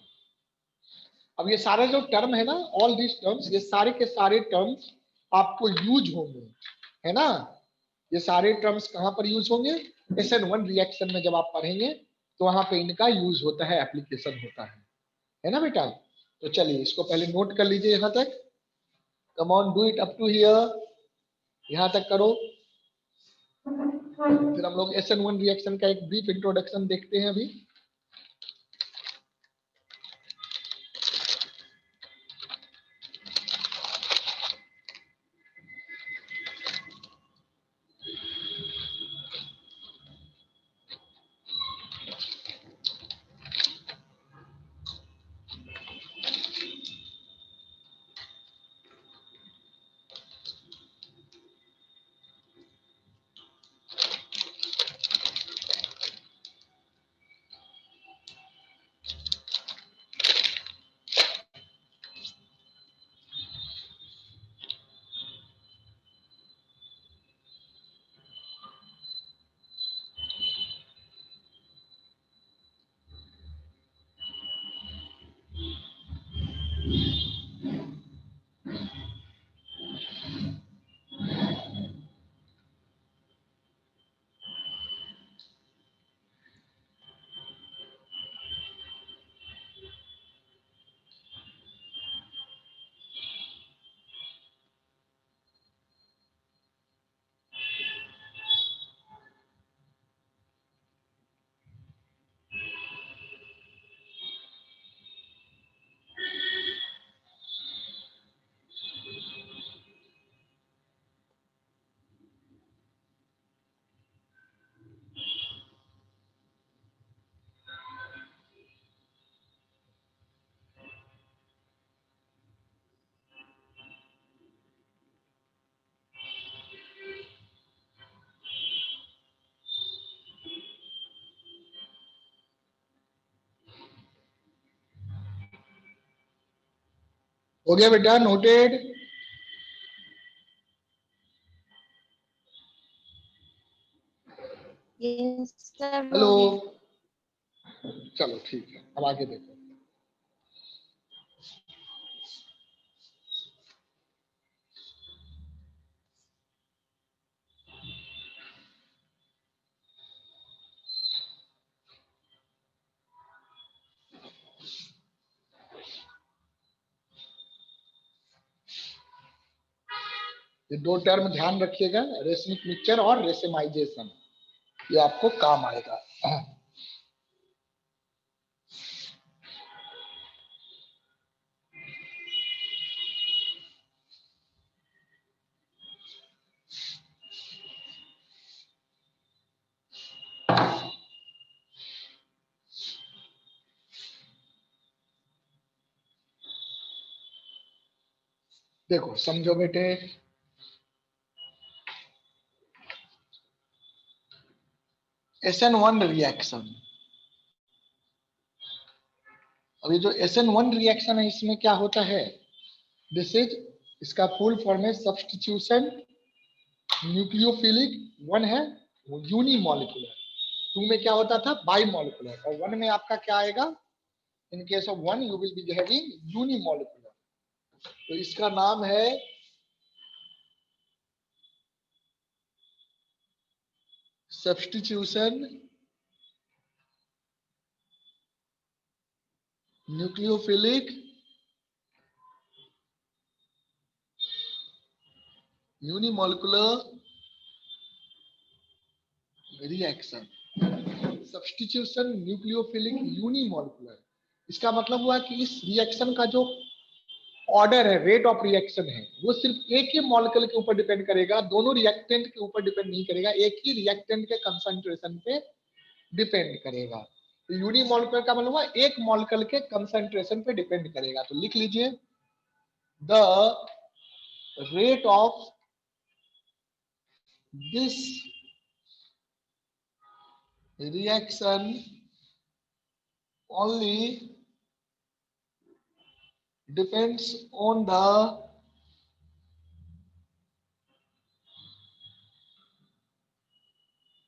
Speaker 1: अब ये सारे जो टर्म है ना, ऑल दिस टर्म्स, ये सारे के सारे टर्म्स आपको यूज होंगे, है ना। ये सारे टर्म्स कहाँ पर यूज होंगे? SN1 रिएक्शन में जब आप पढ़ेंगे तो वहां पे इनका यूज होता है, एप्लीकेशन होता है ना बेटा। तो चलिए इसको पहले नोट कर लीजिए यहाँ तक। Come on, do it up to here, यहाँ तक करो। फिर हम लोग SN1 रिएक्शन का एक ब्रीफ इंट्रोडक्शन देखते हैं अभी। हो गया बेटा, नोटेड?
Speaker 2: यस सर,
Speaker 1: हेलो,
Speaker 2: हो गया।
Speaker 1: चलो ठीक है, अब आगे देखो। ये दो टर्म ध्यान रखिएगा, रेशमिक मिक्सचर और रेसेमाइजेशन, ये आपको काम आएगा। देखो समझो बेटे, SN1 रिएक्शन, अब ये जो SN1 रिएक्शन है इसमें क्या होता है? दिस इज, इसका फुल फॉर्म है सब्स्टिट्यूशन न्यूक्लियोफिलिक। वन है वो यूनिमॉलिक्यूलर, टू में क्या होता था? बाई मॉलिक्यूलर, और वन में आपका क्या आएगा? In case of one you will be having unimolecular. तो इसका नाम है substitution nucleophilic unimolecular reaction. Substitution nucleophilic unimolecular, इसका मतलब हुआ कि इस रिएक्शन का जो ऑर्डर है, रेट ऑफ रिएक्शन है, वो सिर्फ एक ही मॉलिक्यूल के ऊपर डिपेंड करेगा, दोनों रिएक्टेंट के ऊपर डिपेंड नहीं करेगा, एक ही रिएक्टेंट के कंसंट्रेशन पे डिपेंड करेगा। तो यूनिमोलिकुलर का मतलब हुआ एक मॉलिक्यूल के कंसंट्रेशन पे डिपेंड करेगा। तो लिख लीजिए the rate of this reaction only depends on the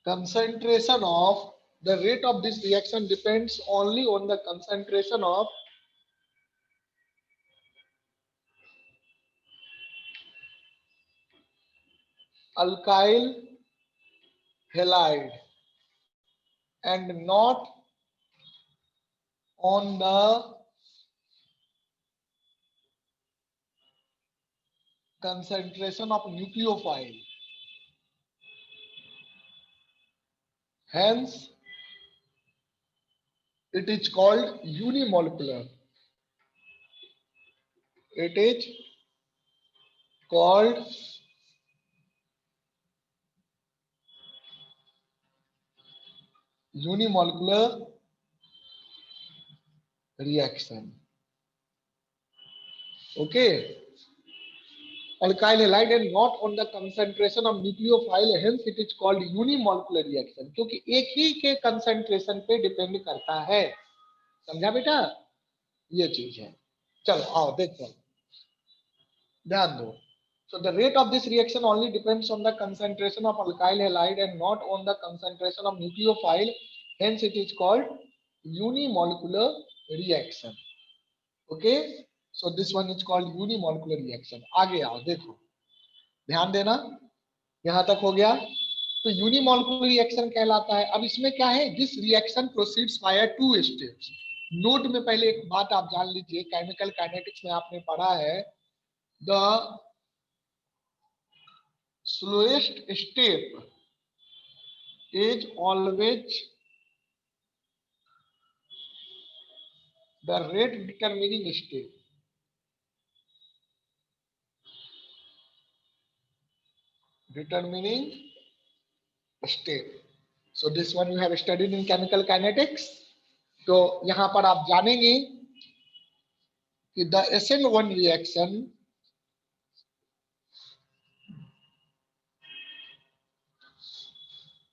Speaker 1: concentration of the rate of this reaction depends only on the concentration of alkyl halide and not on the concentration of nucleophile. Hence, it is called unimolecular. It is called unimolecular reaction. Okay. Alkyl halide and not on the concentration of nucleophile, hence it is called unimolecular reaction, क्योंकि एक ही के concentration पे depend करता है। समझा बेटा? ये चीज है। चलो आओ देखो, ध्यान दो। So the rate of this reaction only depends on the concentration of alkyl halide and not on the concentration of nucleophile, hence it is called unimolecular reaction. Okay, so this one is called unimolecular reaction. आगे आओ देखो, ध्यान देना, यहां तक हो गया। तो यूनिमोलिकुलर रिएक्शन कहलाता है। अब इसमें क्या है, this reaction proceeds via two steps. Note में पहले एक बात आप जान लीजिए, केमिकल काइनेटिक्स में आपने पढ़ा है, the slowest step is always the rate determining step. determining step. So this one you have studied in chemical kinetics. तो यहां पर आप जानेंगे कि the SN1 reaction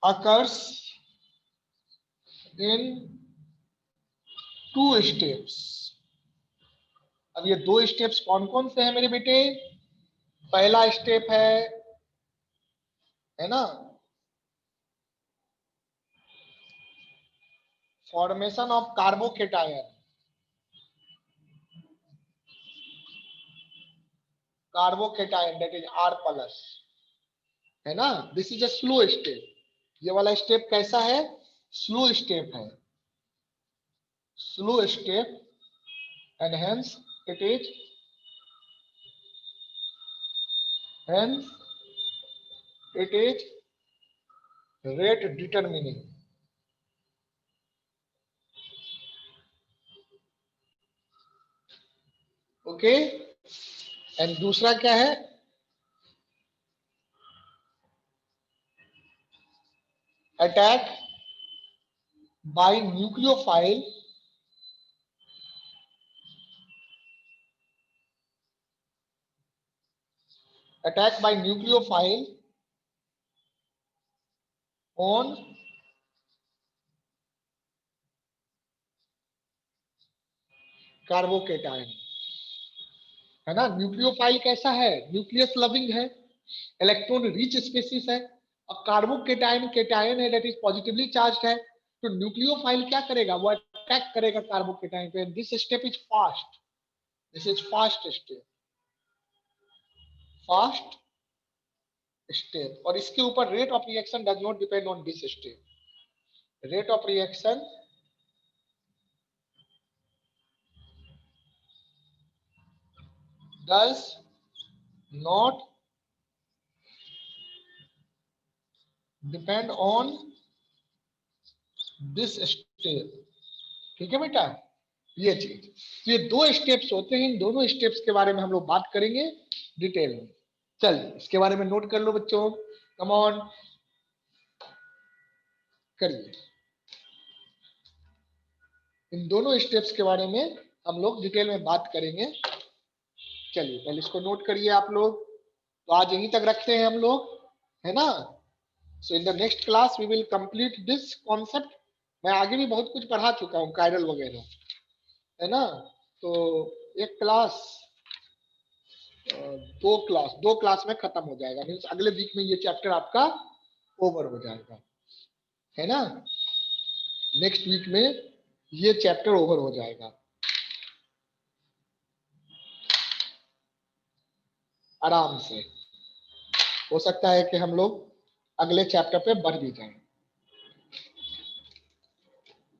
Speaker 1: occurs in two steps. अब ये दो स्टेप्स कौन कौन से हैं मेरे बेटे? पहला स्टेप है ना, formation of carbocation, carbocation that is R plus, है ना। This is a slow step. ये वाला स्टेप कैसा है? स्लो स्टेप है, slow step, and hence it is rate determining. Okay, and दूसरा क्या है? Attack by nucleophile on carbocation, है ना। न्यूक्लियोफाइल कैसा है? न्यूक्लियस लविंग है, इलेक्ट्रॉन रिच स्पीसीज है, और कार्बोकेटायन केटायन है, दैट इज पॉजिटिवली चार्ज्ड है। तो न्यूक्लियोफाइल क्या करेगा? वो अटैक करेगा कार्बोकेटाइन पे। This step is fast, this is fast step, fast step. और इसके ऊपर rate of reaction does not depend on this step, rate of reaction does not depend on this step। ठीक है बेटा, ये चीज, ये दो स्टेप्स होते हैं, इन दोनों स्टेप्स के बारे में हम लोग बात करेंगे डिटेल में। चलिए इसके बारे में नोट कर लो बच्चों, कम ऑन करिए। इन दोनों स्टेप्स के बारे में हम लोग डिटेल में बात करेंगे। चलिए पहले इसको नोट करिए आप लोग। तो आज यहीं तक रखते हैं हम लोग, है ना। So in the next class we will complete this concept. मैं आगे भी बहुत कुछ पढ़ा चुका हूँ, कायरल वगैरह, है ना। तो एक क्लास, दो क्लास में खत्म हो जाएगा, मीन्स अगले वीक में ये चैप्टर आपका ओवर हो जाएगा, है ना। नेक्स्ट वीक में ये चैप्टर ओवर हो जाएगा आराम से। हो सकता है कि हम लोग अगले चैप्टर पे बढ़ भी जाएं।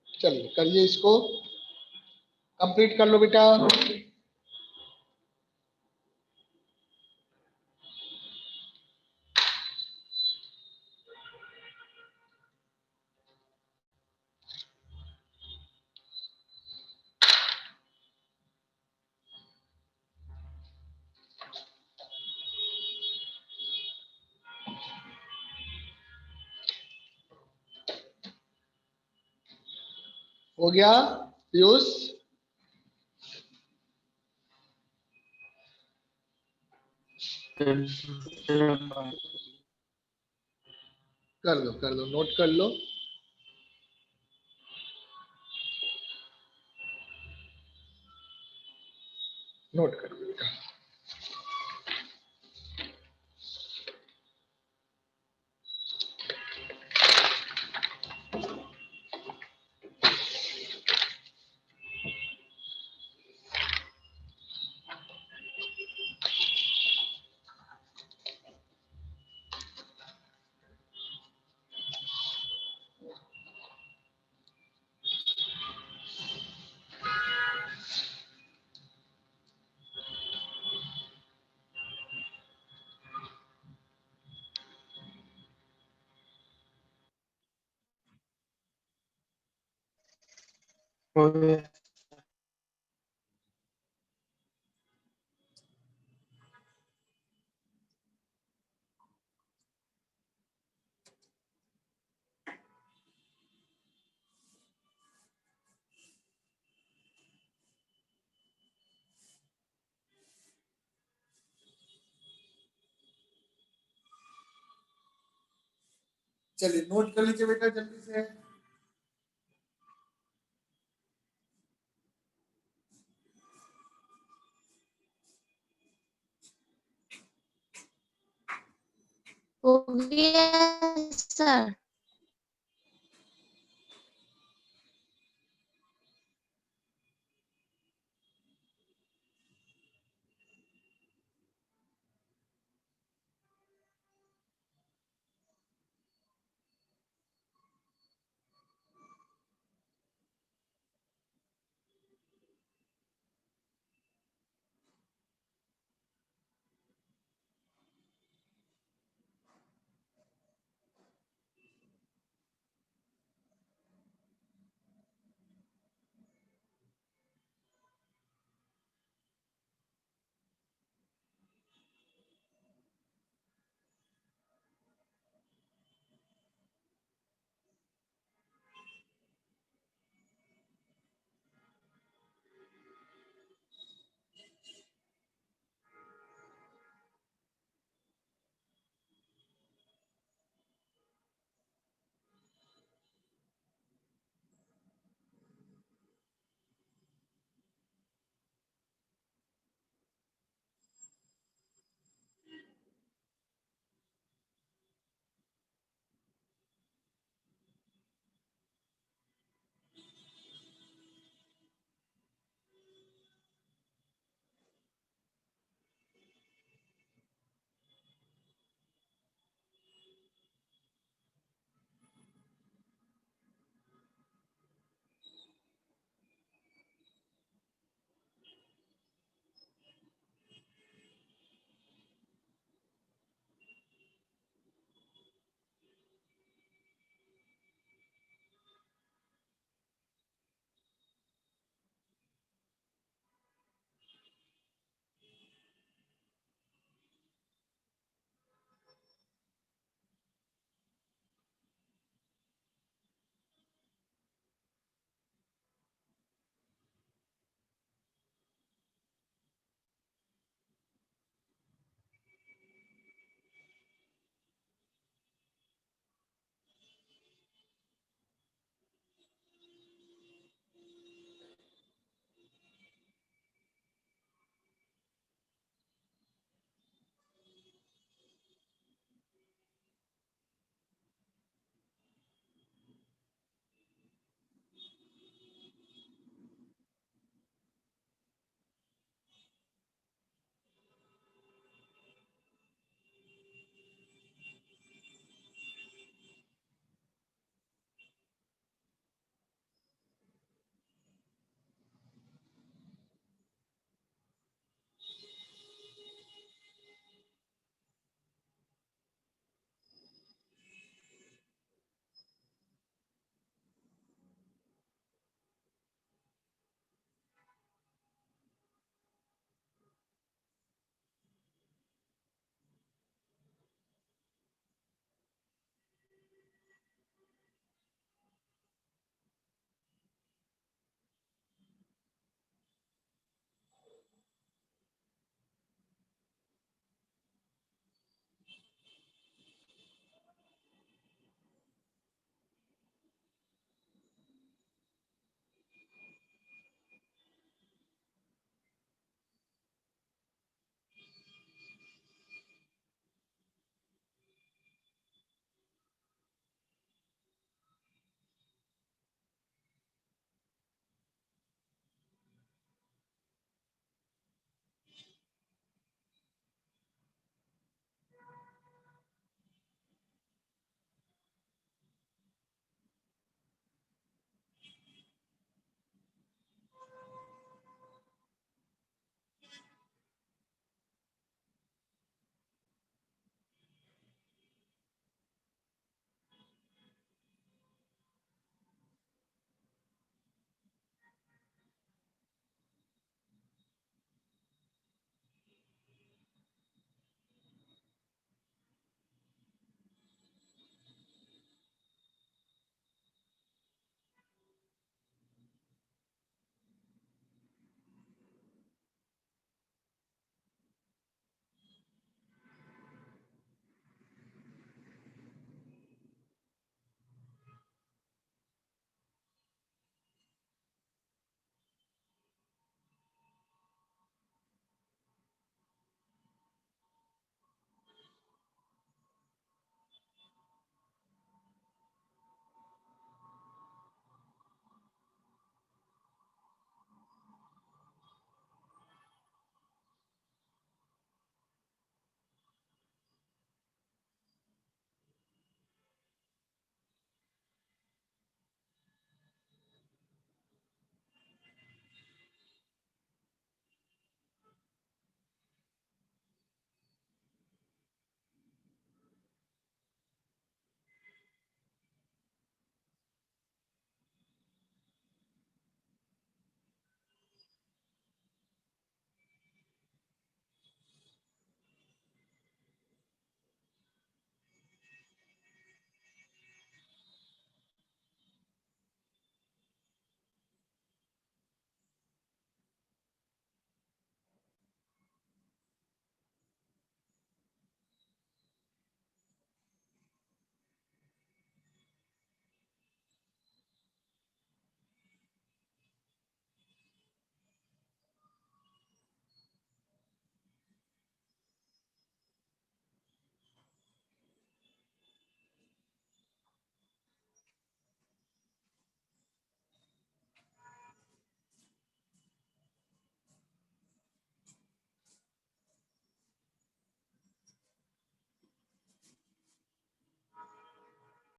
Speaker 1: चलिए करिए, इसको कंप्लीट कर लो बेटा। हो गया पीयूष? कर लो नोट कर लो। नोट कर लो बेटा। चलिए नोट कर लीजिए बेटा जल्दी से।
Speaker 2: हो गया सर।